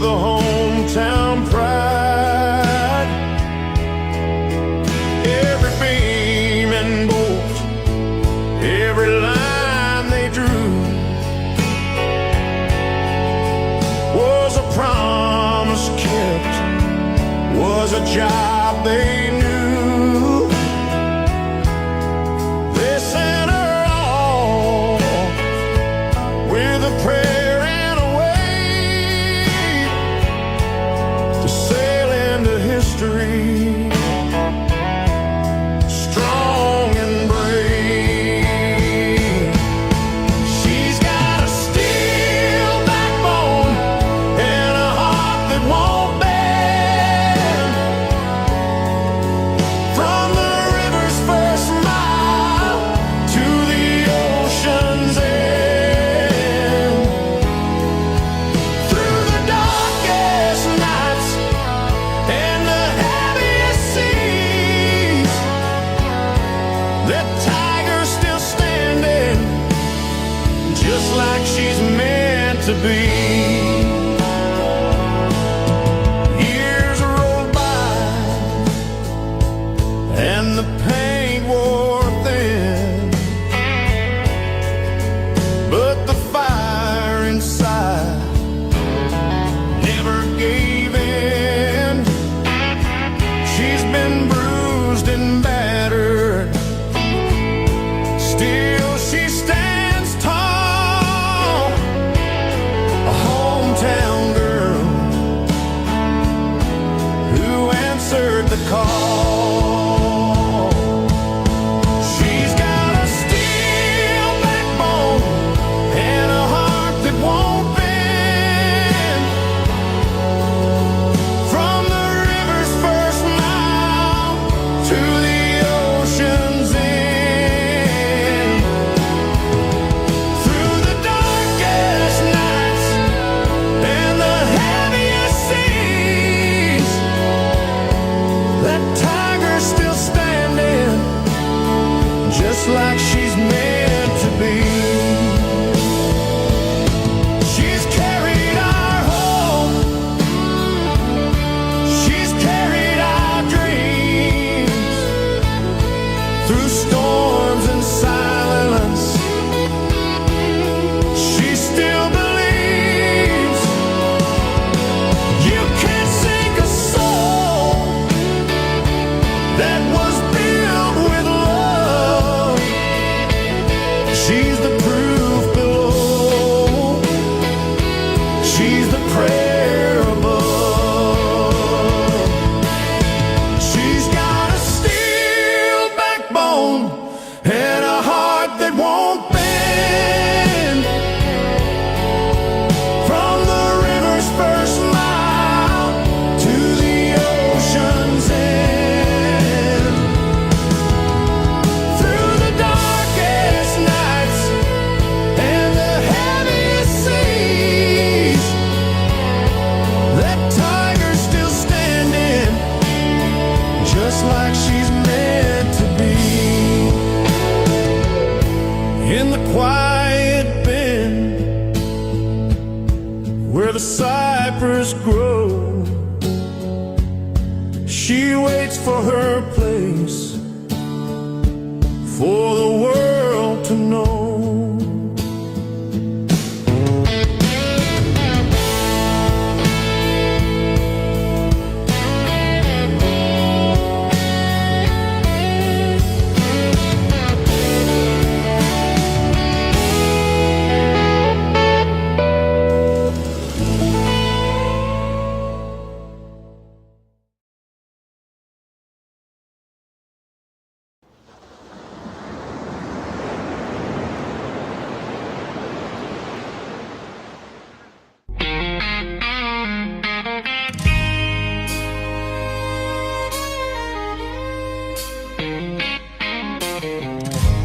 the hometown pride. Every beam and bolt, every line they drew was a promise kept, was a job they knew. They sent her off with a prayer and a wave to sail into history, strong and brave. She's got a steel backbone and a heart that won't bend. From the river's first mile to the ocean's end, through the darkest nights and the heaviest seas, that tiger's still standing, just like she's meant to be. Years rolled by and the paint wore thin, but the fire inside never gave in. She's been bruised and battered, still she stands tall, a hometown girl who answered the call. She's got a steel backbone and a heart that won't bend. From the river's first mile to the ocean's end, through the darkest nights and the heaviest seas, that tiger's still standing, just like she's meant to be. She's carried our hope, she's carried our dreams, through storms and silence. She still believes you can't sink a soul that was built with love. She's the proof below, she's the prayer above. She's got a steel backbone and a heart that won't bend. From the river's first mile to the ocean's end, through the darkest nights and the heaviest seas, that tiger's still standing, just like she's meant to be. In the quiet bend where the cypress grow, she waits for her place, for the world to know.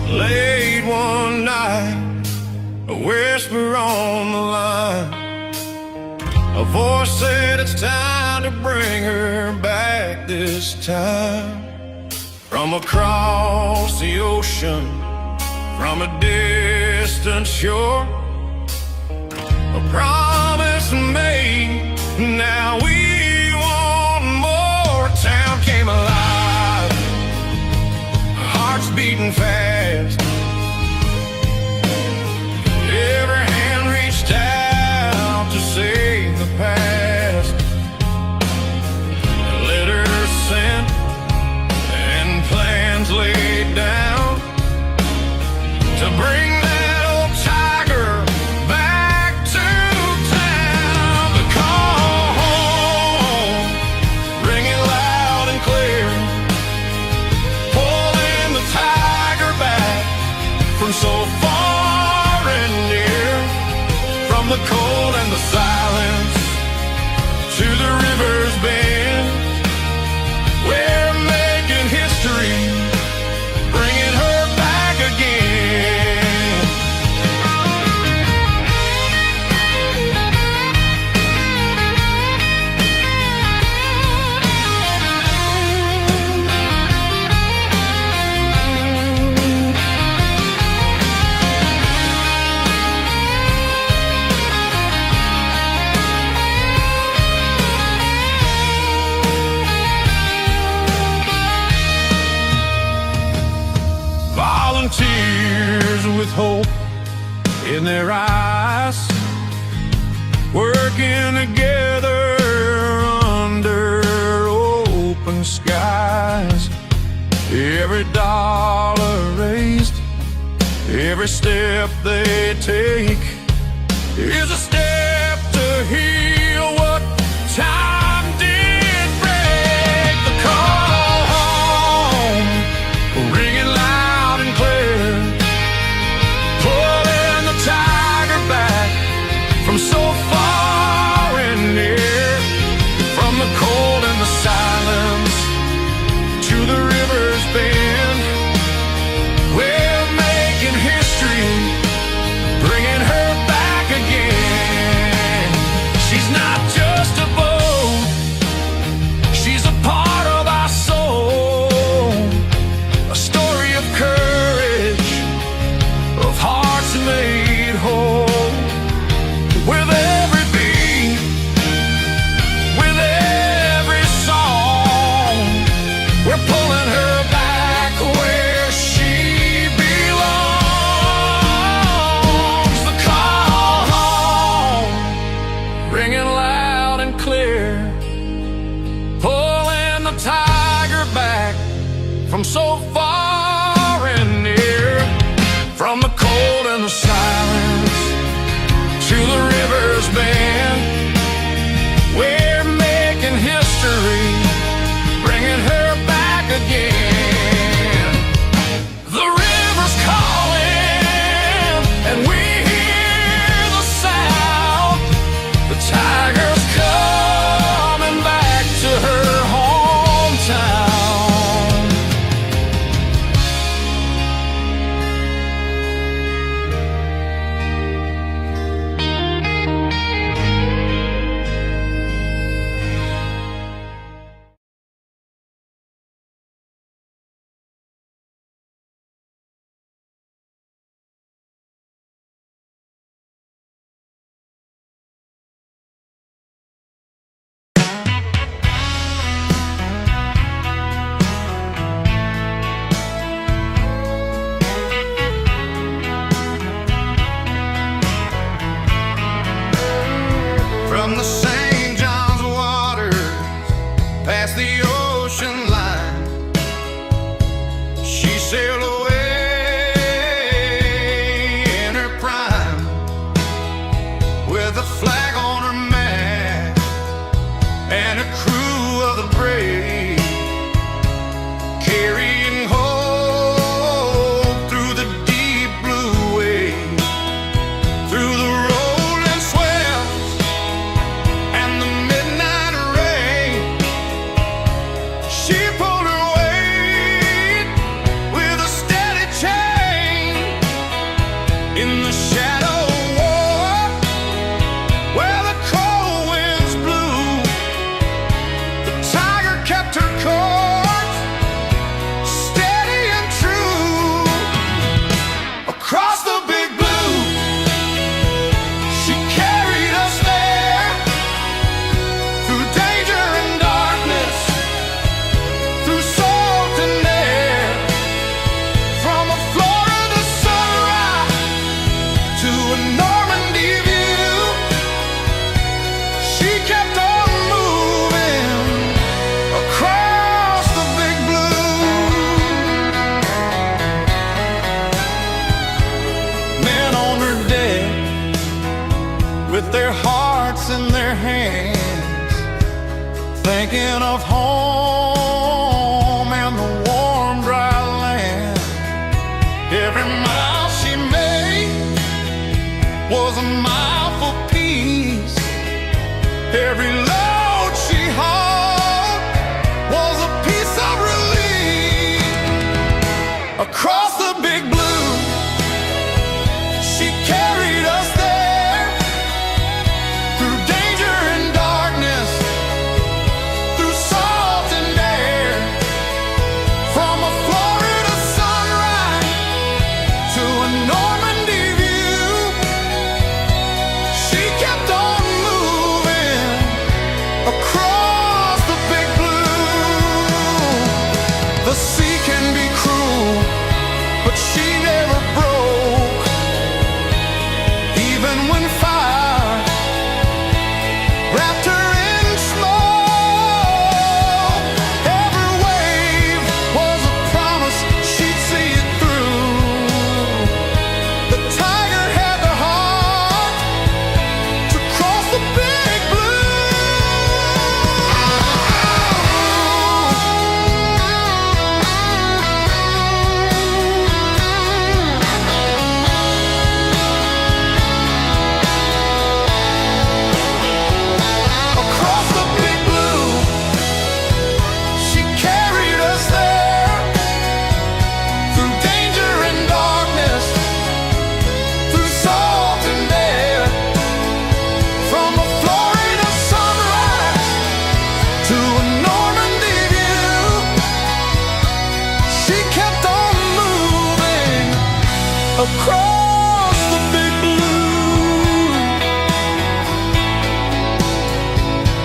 Late one night, a whisper on the line, a voice said it's time to bring her back this time. From across the ocean, from a distant shore, a promise made, with hope in their eyes, working together under open skies. Every dollar raised, every step they take is a step to heal what time did break. The call home, ringing loud and clear, pulling the tiger back from so far and near, from the cold and the silence to the river's bend. We're making history, bringing her back again. She's not just a boat, she's a part of our soul, a story of courage, of hearts made whole. With every beat, with every song, we're pulling her back where she belongs. The call home, ringing loud and clear, pulling the tiger back from so far and near, from the cold and the silence to the river's bend. We're making history, bringing her back again. The river's calling, and we hear the sound. The tiger's coming back to her hometown. From the St. John's water, past the ocean line, she sailed away in her prime, with a flag on her mast and a crew of the brave, carrying hope through the deep blue wave, through the rolling swells and the midnight rain. She pulled her weight with a steady chain in the shadow war, where the cold winds blew. The tiger kept her course, steady and true. Across the big blue, she carried us there, through danger and darkness, through salt and air, from a Florida sunrise to a Normandy view. She kept on moving across the big blue. Men on her deck, with their hearts in their hands, thinking of home and the warm, dry land. Every mile she made was a mile for peace. Every load she hauled was a piece of relief. Across the big blue, she carried us there, through danger and darkness, through salt and air, from a Florida sunrise to a Normandy view. She kept on moving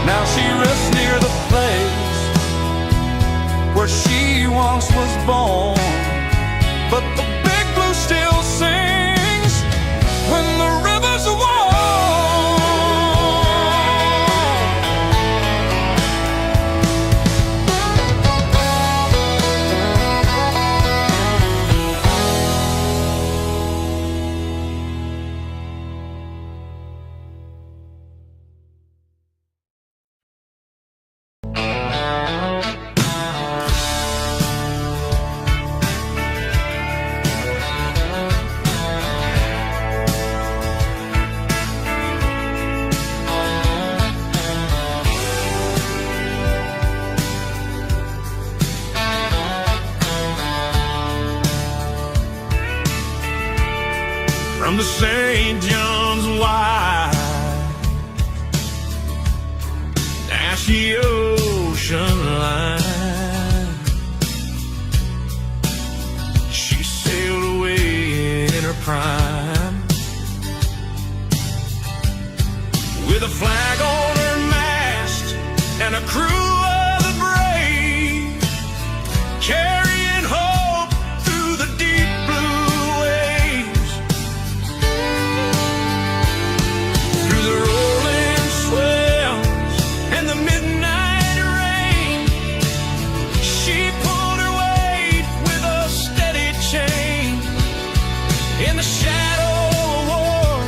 Now she rests near the place where she once was born. But the big blue still sings when the river's warm. From the St. John's wide, dash the ocean line. She sailed away in her prime, with a flag on her mast and a crew of the brave, carrying hope through the deep blue waves. Through the rolling swells and the midnight rain, she pulled her weight with a steady chain. In the shadow of war,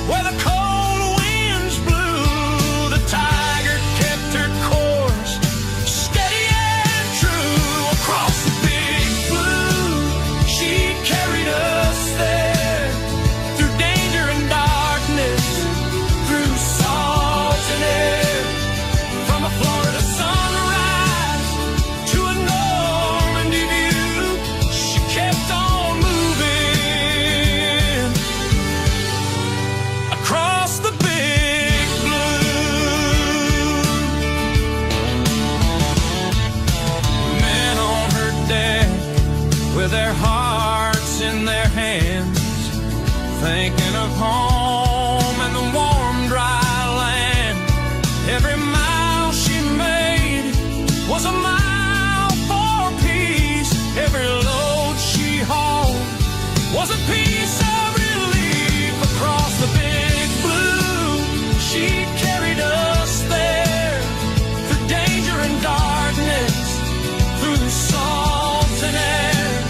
where the cold winds blew, the tiger kept her course, steady and true. Across the big blue, she carried us there, through danger and darkness, through salt and air. From a Florida sunrise to a Normandy view, she kept on moving across the big blue. Men on her deck with their hearts in their hands, thinking of home and the warm, dry land. Every mile she made was a mile for peace. Every load she hauled was a piece of relief. Across the big blue, she carried us there, through danger and darkness, through the salt and air.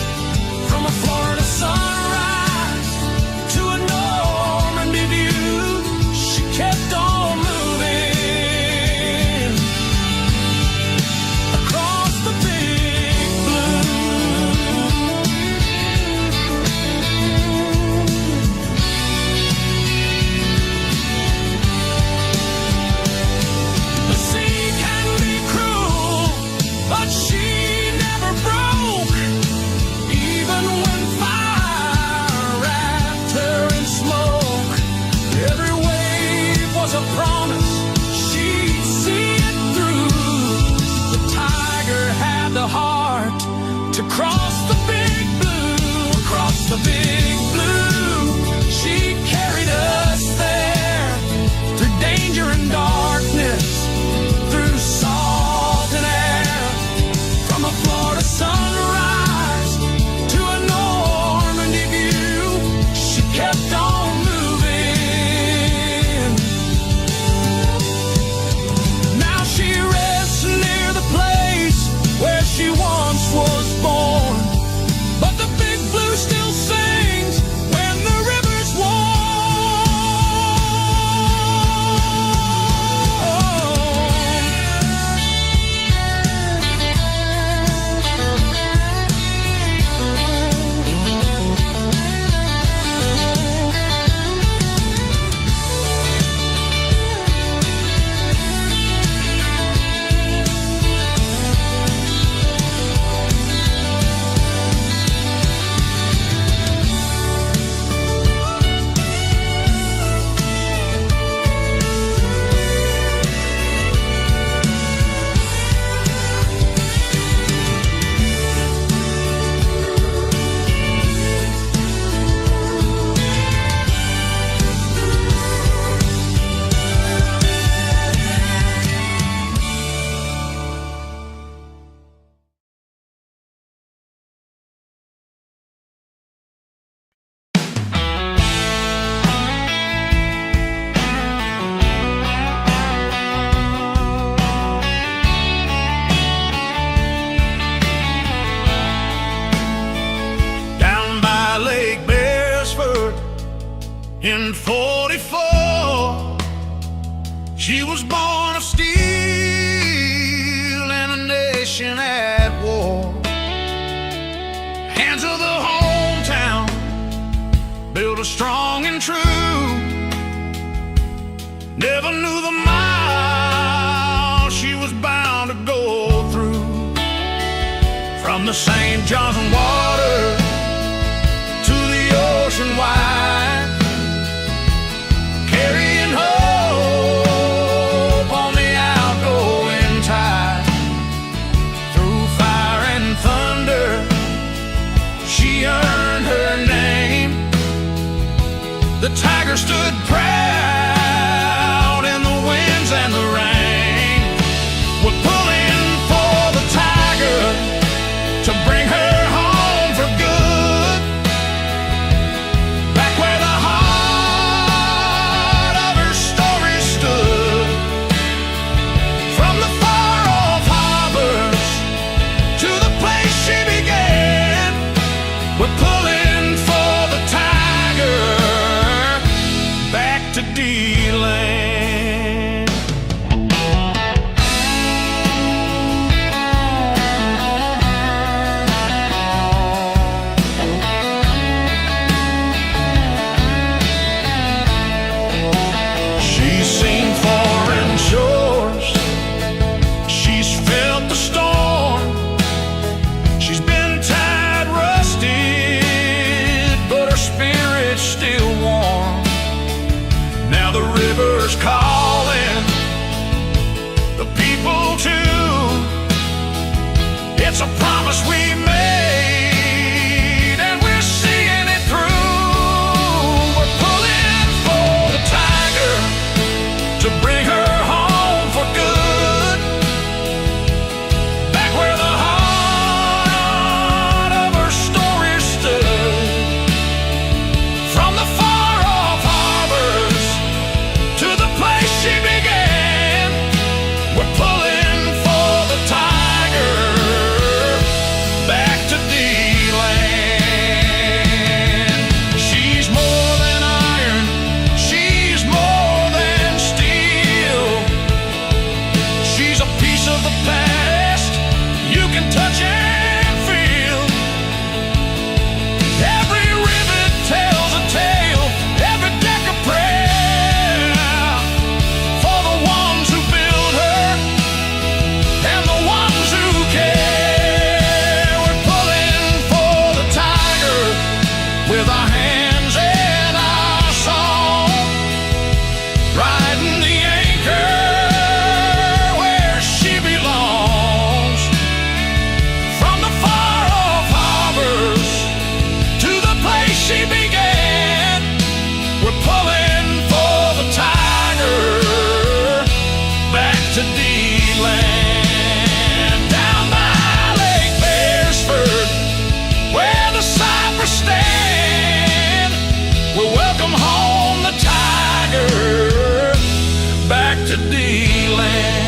From a Florida sunrise to a Normandy view, she kept on moving across was born of steel in a nation at war. Hands of the hometown, built a strong and true. Never knew the mile she was bound to go through. From the St. John's water to the ocean wide, carrying hope on the outgoing tide. Through fire and thunder, she earned her name. The tiger stood proud in the winds and the rain. We're pulling for the tiger to bring her home for good. Back where the heart of her story stood. From the far-off harbors to the place she began, we're pulling for the tiger back to DeLand. She's seen foreign shores, she's felt the storm. She's been tied, rusted, but her spirit's still warm. Now the river's calling the people too. It's a promise we made, and we're seeing it through. We're pulling for the tiger to bring her home for good. Back where the heart of her story stood. From the far-off harbors to the place she began, we're pulling for the tiger back to DeLand. She's more than iron, she's more than steel. She's a piece of the past you can touch and feel. Every rivet tells a tale, every deck a prayer for the ones who build her and the ones who care. We're pulling for the tiger with our hands in our song, riding the anchor where she belongs. From the far-off harbors to the place she began, we're pulling for the tiger back to DeLand. Down by Lake Beresford, where the cypress stand, we'll welcome home the tiger back to DeLand.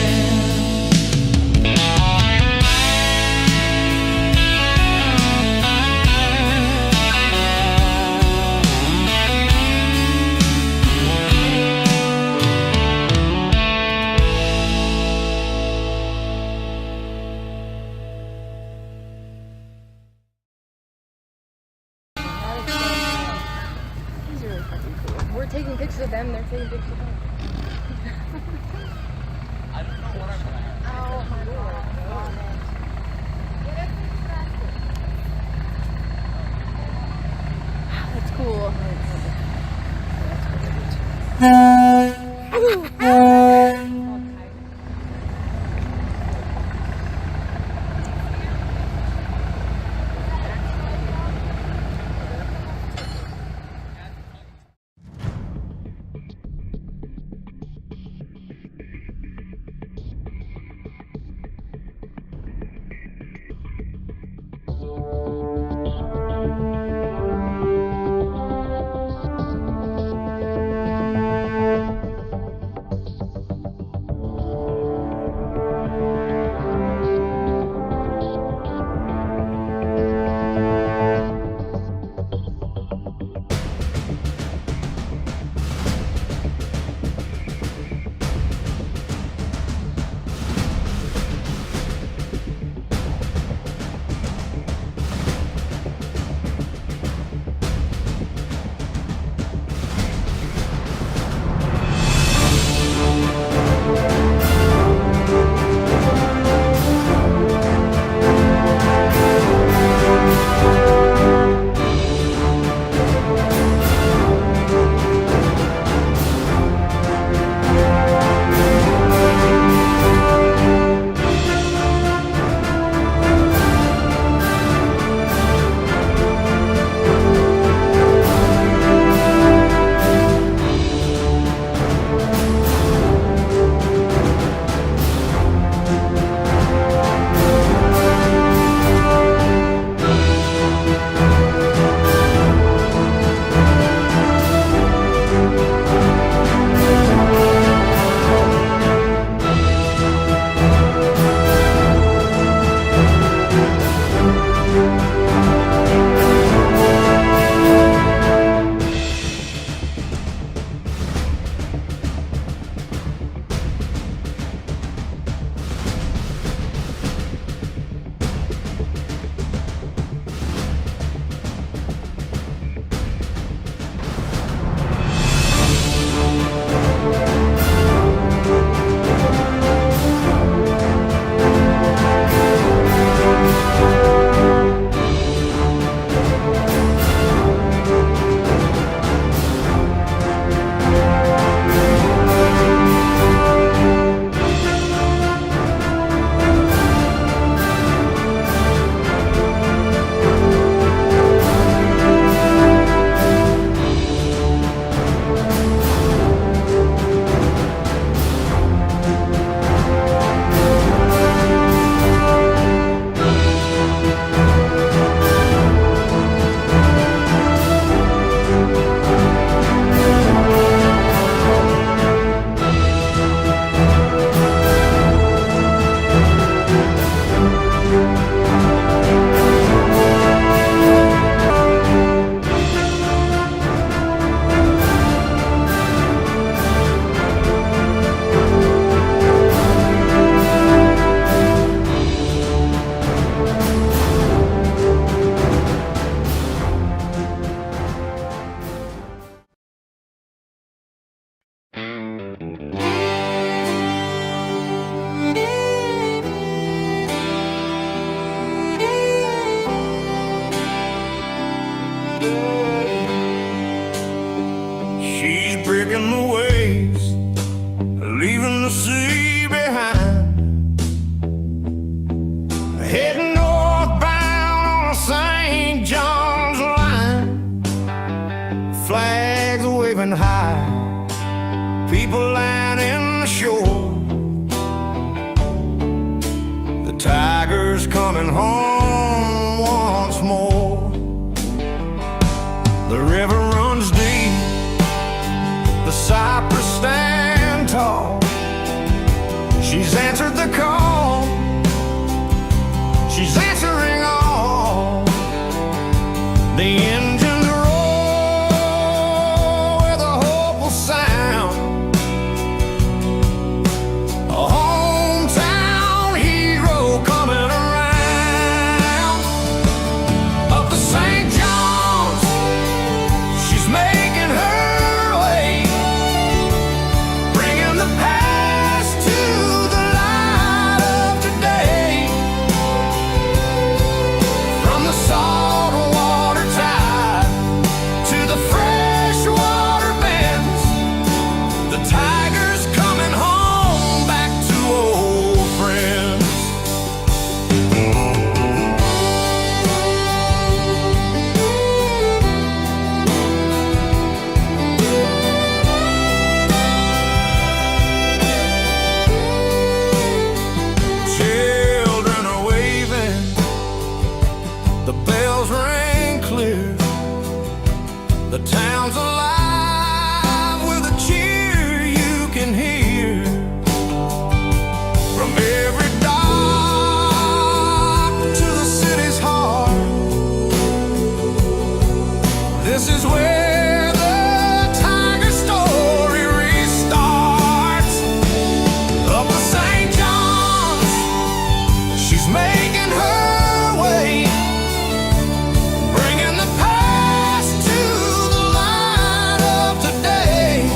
These are really fucking cool. We're taking pictures of them, they're taking pictures of us. Oh my god. That's cool. tiger's coming home once more. The river runs deep, the cypress stand tall. She's answered the call, she's answering all. The engines roll with a hopeful sound. A hometown hero coming around. Up the St. John's, she's making her way, bringing the past to the light of today. From the salt water tide to the fresh water bends, the tiger's coming home back to old friends. Children are waving, the bells ring clear, the town's alive with a cheer you can hear. From every dock to the city's heart, this is where the tiger story restarts. Up the St. John's, she's making her way, bringing the past to the light of today.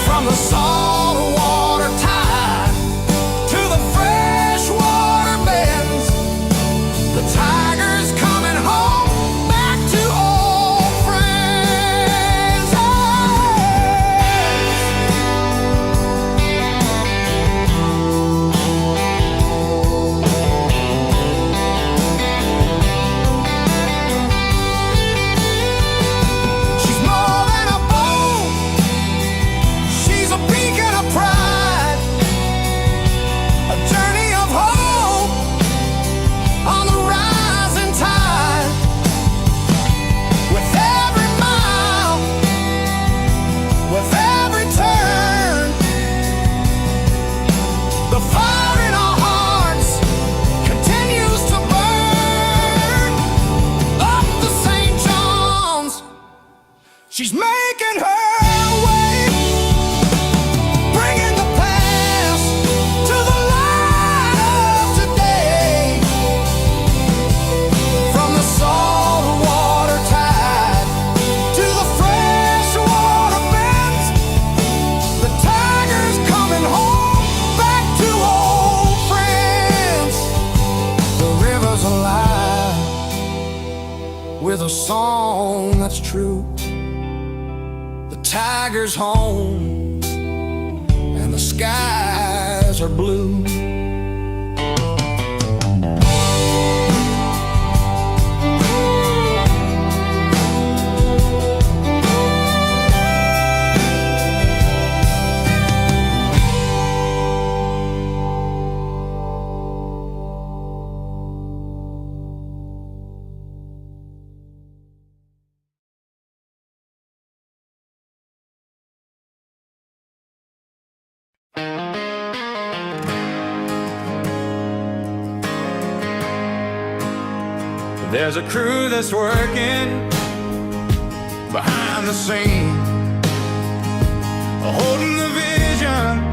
From the salt water tide to the fresh water bends, the tiger's coming home back to old friends. She's more than a boat, she's a beacon of pride, a journey of hope on the rising tide. With every mile, with every turn, the fire in our hearts continues to burn. Up the St. John's, she's making her way, bringing the past to the light of today. From the salt water tide to the fresh water bends, the tiger's coming home back to old friends. The river's alive with a song that's true. The tiger's home and the skies are blue. There's a crew that's working behind the scene, holding the vision,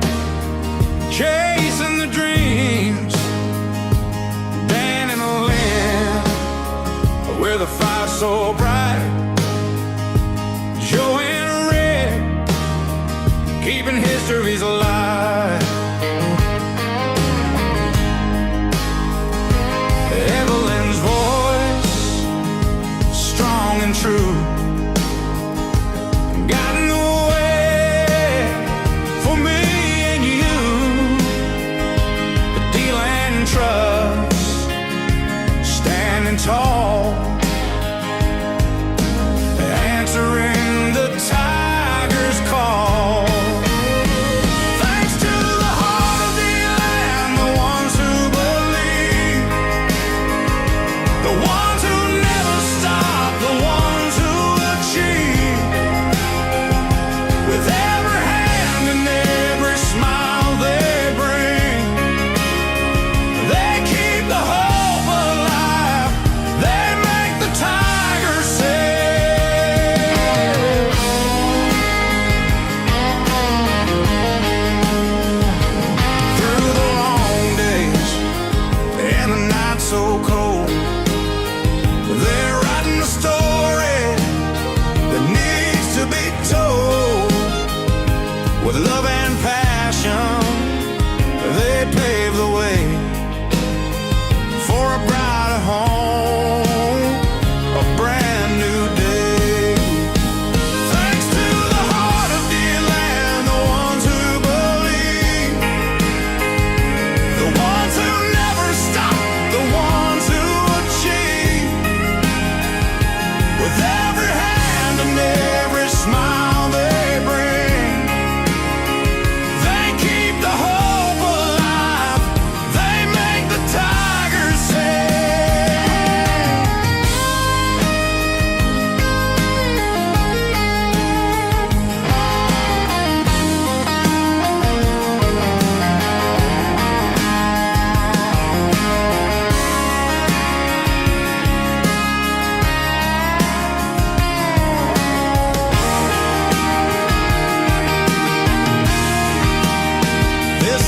chasing the dreams. Dan and Lynn, where the fire's so bright. Joe and Rick, keeping histories alive. Evelyn's voice, strong and true, guiding the way for me and you. The DeLand trust, standing tall,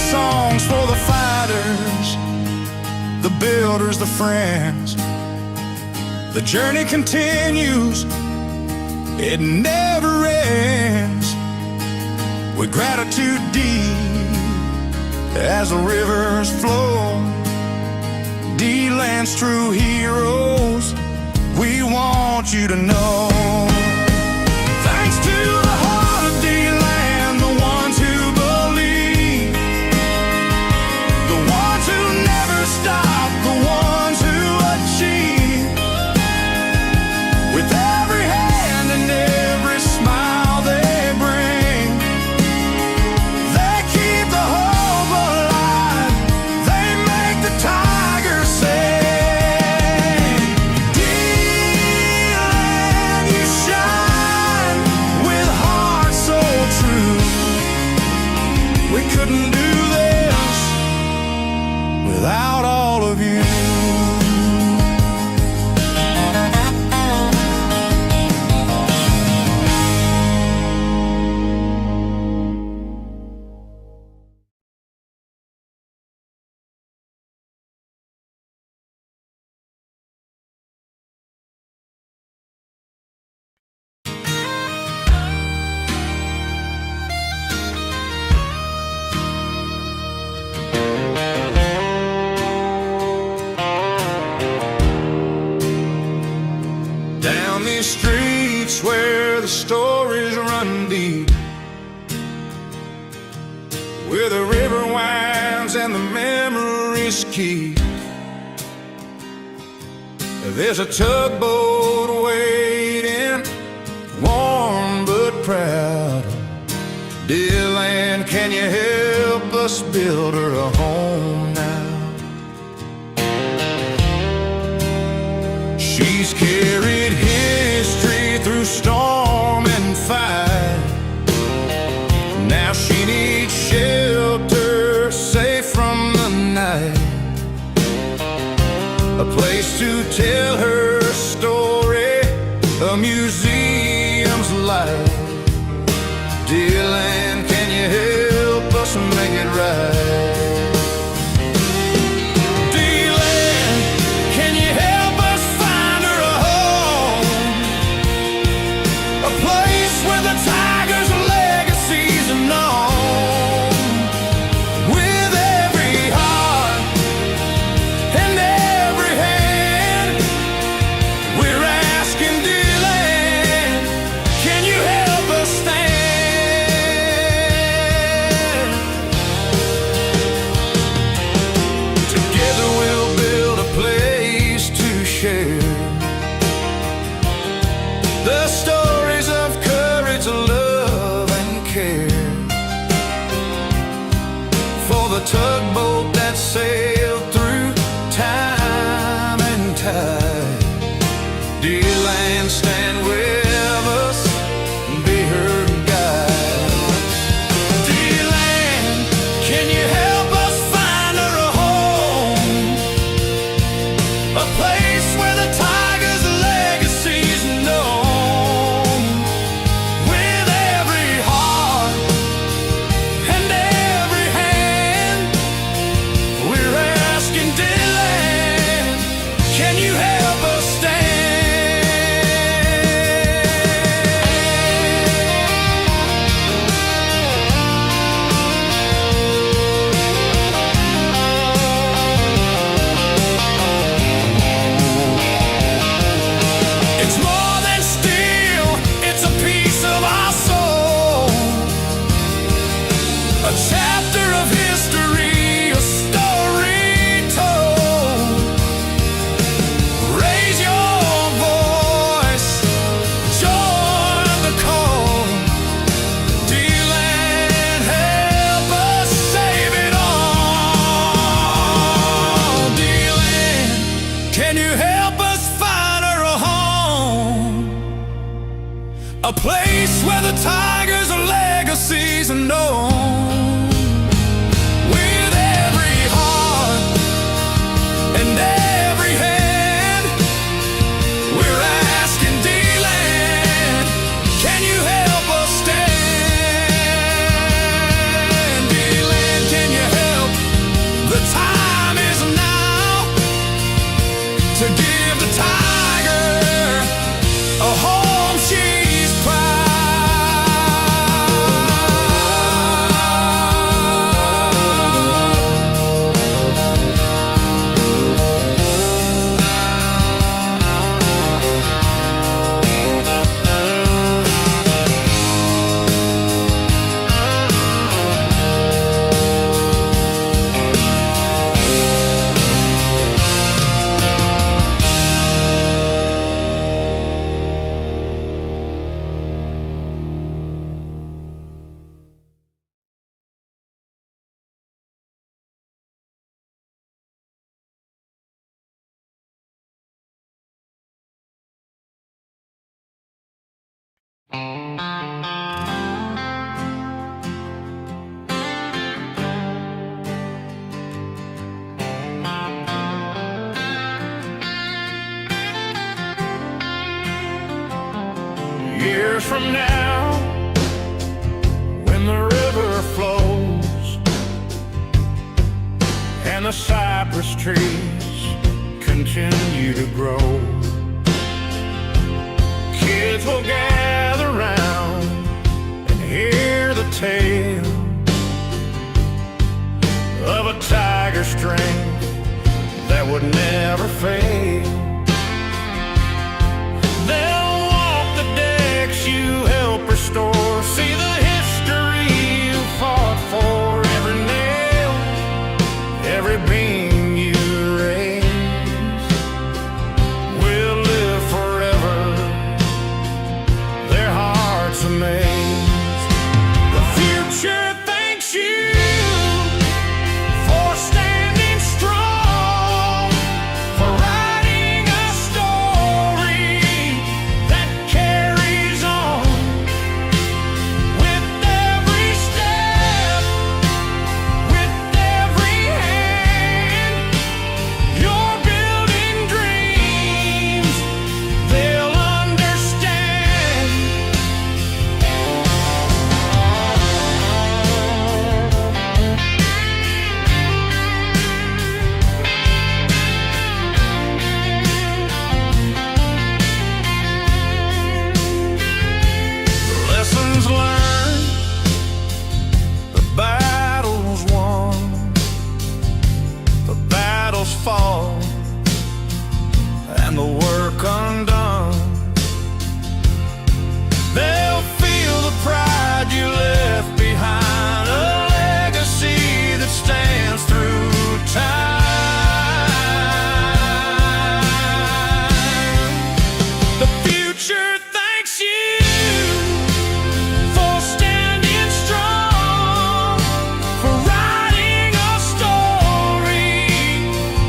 songs for the fighters, the builders, the friends. The journey continues, it never ends. With gratitude deep as the rivers flow, DeLand's true heroes, we want you to know. Thanks to the heart of DeLand, the ones who believe, the ones who never stop, the ones who achieve. With every hand and every smile they bring, they keep the hope alive, they make the tigers sing. DeLand, you shine with heart so true. We couldn't do this without all of you. Down these streets where the stories run deep, where the river winds and the memories keep, there's a tugboat waiting, warm but proud. DeLand, can you help us build her a home now? She's carried history through storm and fight. Now she needs shelter, safe from the night, a place to tell her story, a museum's light. DeLand, can you help us make it right? The stories of courage, love, and care, for the tugboat that sailed through time and tide. DeLand, stand with us, be her guide. DeLand, can you help us find her a home, a place where the tiger's legacy's known? A chapter of history, a story told. Raise your voice, join the call. DeLand, help us save it all. DeLand, can you help us find her a home, a place where the tiger's legacy's known? Can you help from now, when the river flows and the cypress trees continue to grow, kids will gather round and hear the tale of a tiger's strength that would never fail. They'll walk the decks you help restore, see the history you fought for, every nail, every beam you raised will live forever, their hearts amazed. The future thanks you for standing strong, for writing a story that carries on. With every step, with every hand, you're building dreams they'll understand. The lessons learned, the battles won, the battles fought, and the work undone. They'll feel the pride you left behind, a legacy that stands through time. The future thanks you for standing strong, for writing a story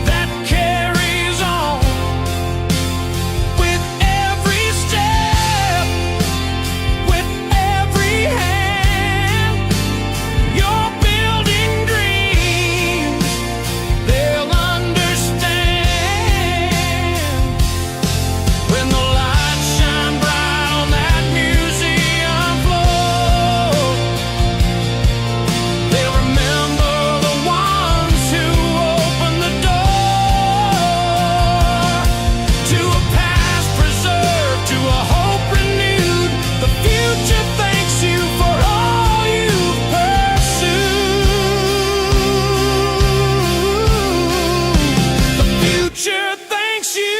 that carries on. With every step, with every hand, you're building dreams they'll understand. When the lights shine bright on that museum floor, they'll remember the ones who opened the door to a past preserved, to a hope renewed. The future thanks you for all you've pursued. The future thanks you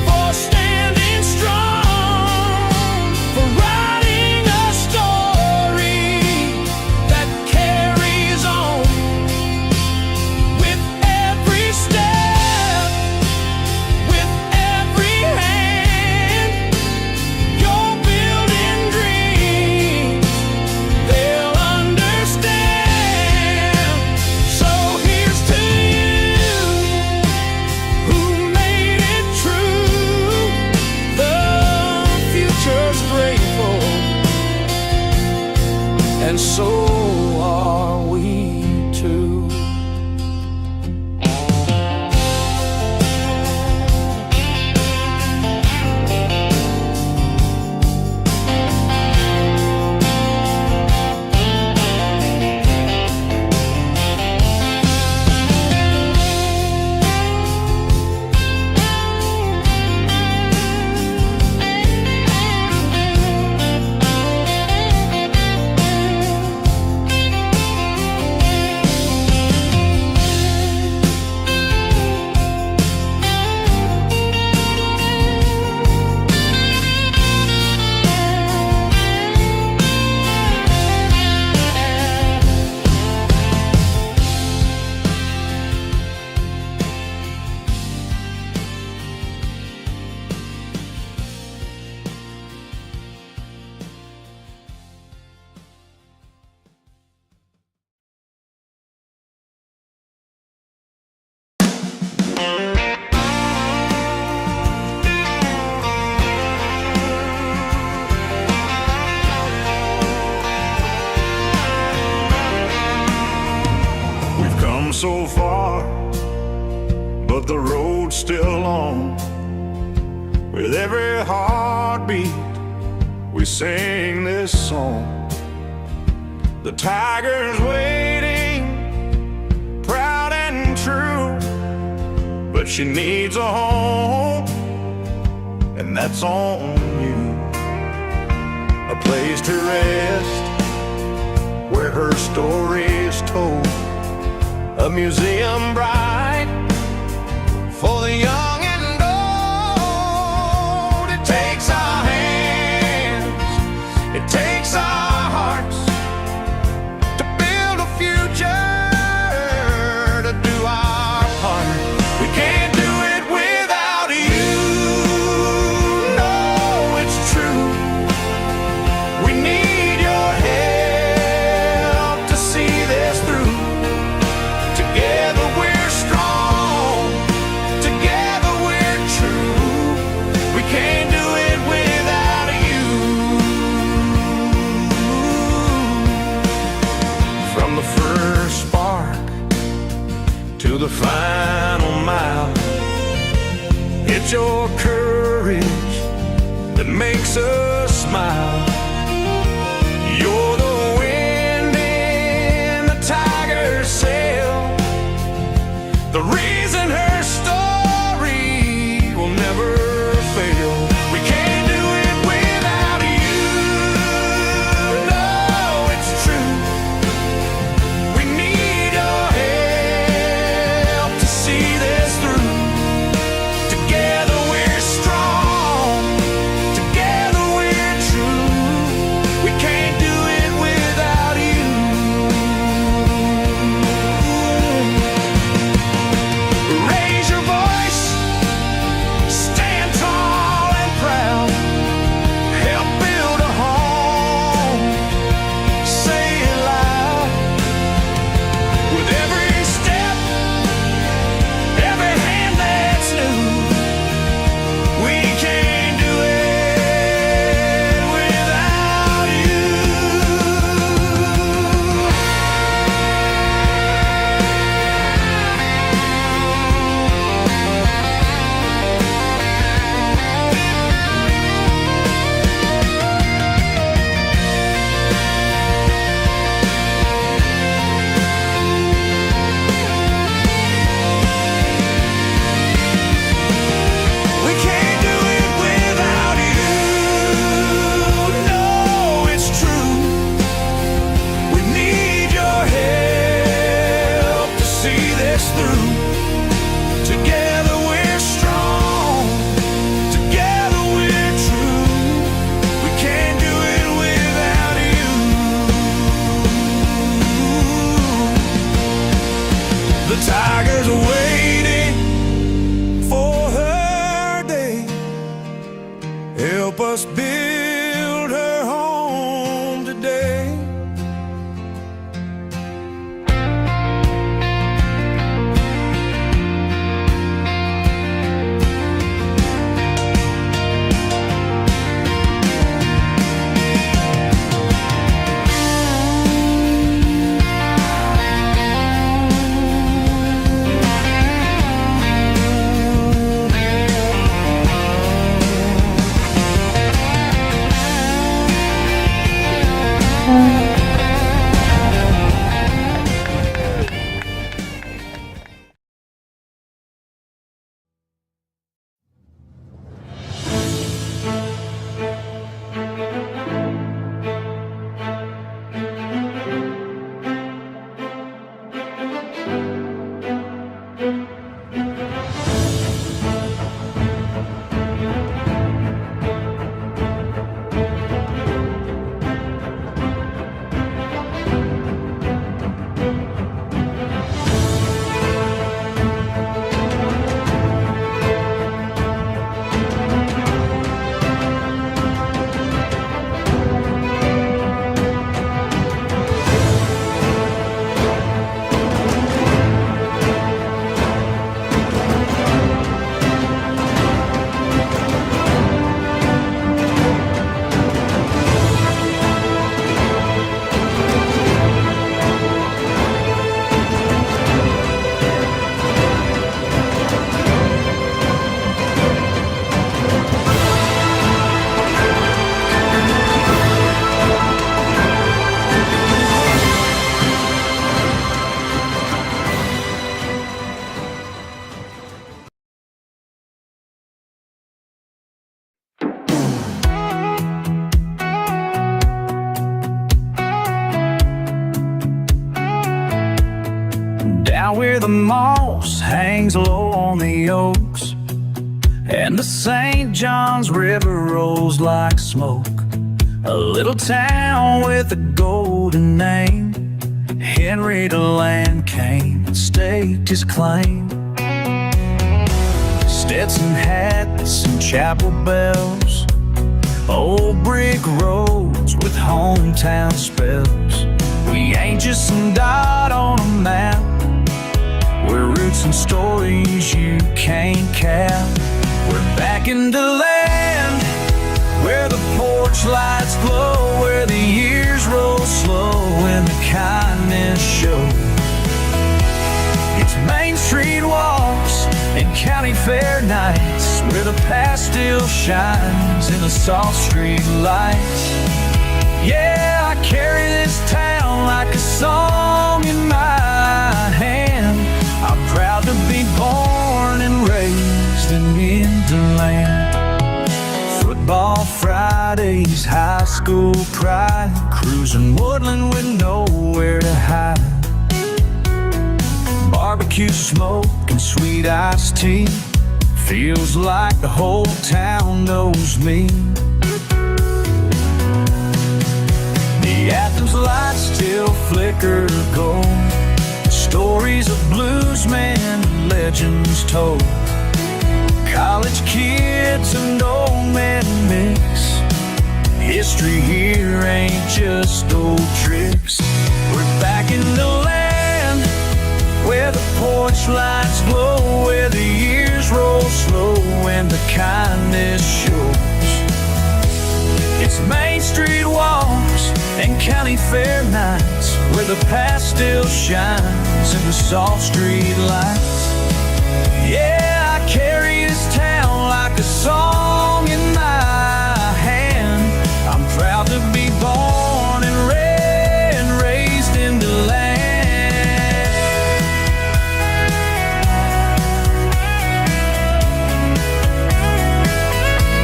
for standing strong, for writing a story that carries on. With every step, with every hand, you're building dreams they'll understand. So here's to you who made it true. The future's grateful, and so are we too. We've come so far, but the road's still long. With every heartbeat, sing this song. The tiger's waiting, proud and true, but she needs a home, and that's on you. A place to rest where her story is told, a museum bright for the young and old. It takes our hands, it takes our hearts to build a future, to do our part. We can't do it without you. No, it's true. We need your help to see this through. Together we're strong, together we're true. We can't do it without you. From the first spark to the final mile, it's your courage that makes us smile. You're the wind in the tiger's sail, the reason her story will never fail. We can't do it without you. No, it's true. We need your help to see this through. Together we're strong, together we're true. We can't do it without you. Raise your voice, stand tall and proud. Help build a home, say it loud. With every step, every hand that's new, we can't do it without you. We can't do it without you. No, it's true. We need your help to see this through. Together we're strong, together we're true. We can't do it without you. The tiger's waiting for her day. Help us build her home today. down where the moss hangs low on the oaks, and the St. John's River rolls like smoke. A little town with a golden name, Henry DeLand came and staked his claim. Stetson hats and chapel bells, old brick roads with hometown spells. We ain't just some dot on a map, we're roots and stories you can't cap. We're back in DeLand, where the porch lights glow, where the years roll slow and the kindness shows. It's Main Street walks and county fair nights, where the past still shines in the soft street lights. Yeah, I carry this town like a song in my hand. I'm proud to be born and raised in DeLand. Football Fridays, high school pride, cruising woodland with nowhere to hide. Barbecue smoke and sweet iced tea, feels like the whole town knows me. The Athens lights still flicker gold, stories of bluesmen and legends told. College kids and old men mix, history here ain't just old tricks. We're back in DeLand, where the porch lights glow, where the years roll slow and the kindness shows. It's Main Street walks and county fair nights, where the past still shines in the soft street lights. Yeah, I carry this town like a song in my hand. I'm proud to be born and raised in DeLand.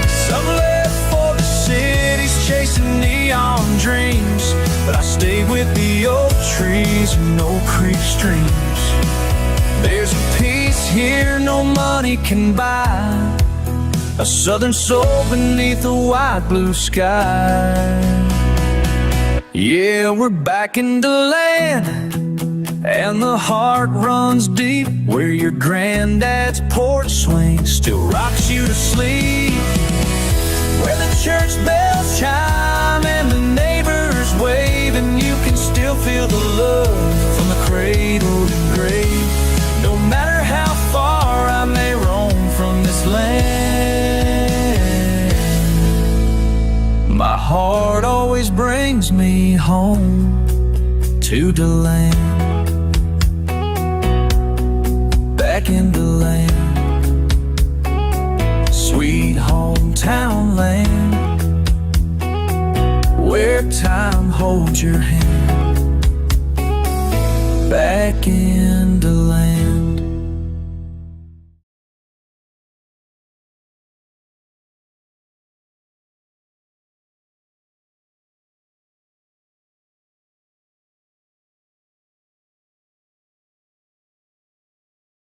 Some left for the cities chasing neon dreams, but I stayed with the oak trees and Oak Creek streams. There's a peace here no money can buy, a southern soul beneath a wide blue sky. Yeah, we're back in DeLand, and the heart runs deep, where your granddad's porch swing still rocks you to sleep, where the church bells chime and the neighbors wave, and you can still feel the love from the cradle to grave. No matter how far I may roam from this land, my heart always brings me home to DeLand. Back in DeLand, sweet hometown land, where time holds your hand. Back in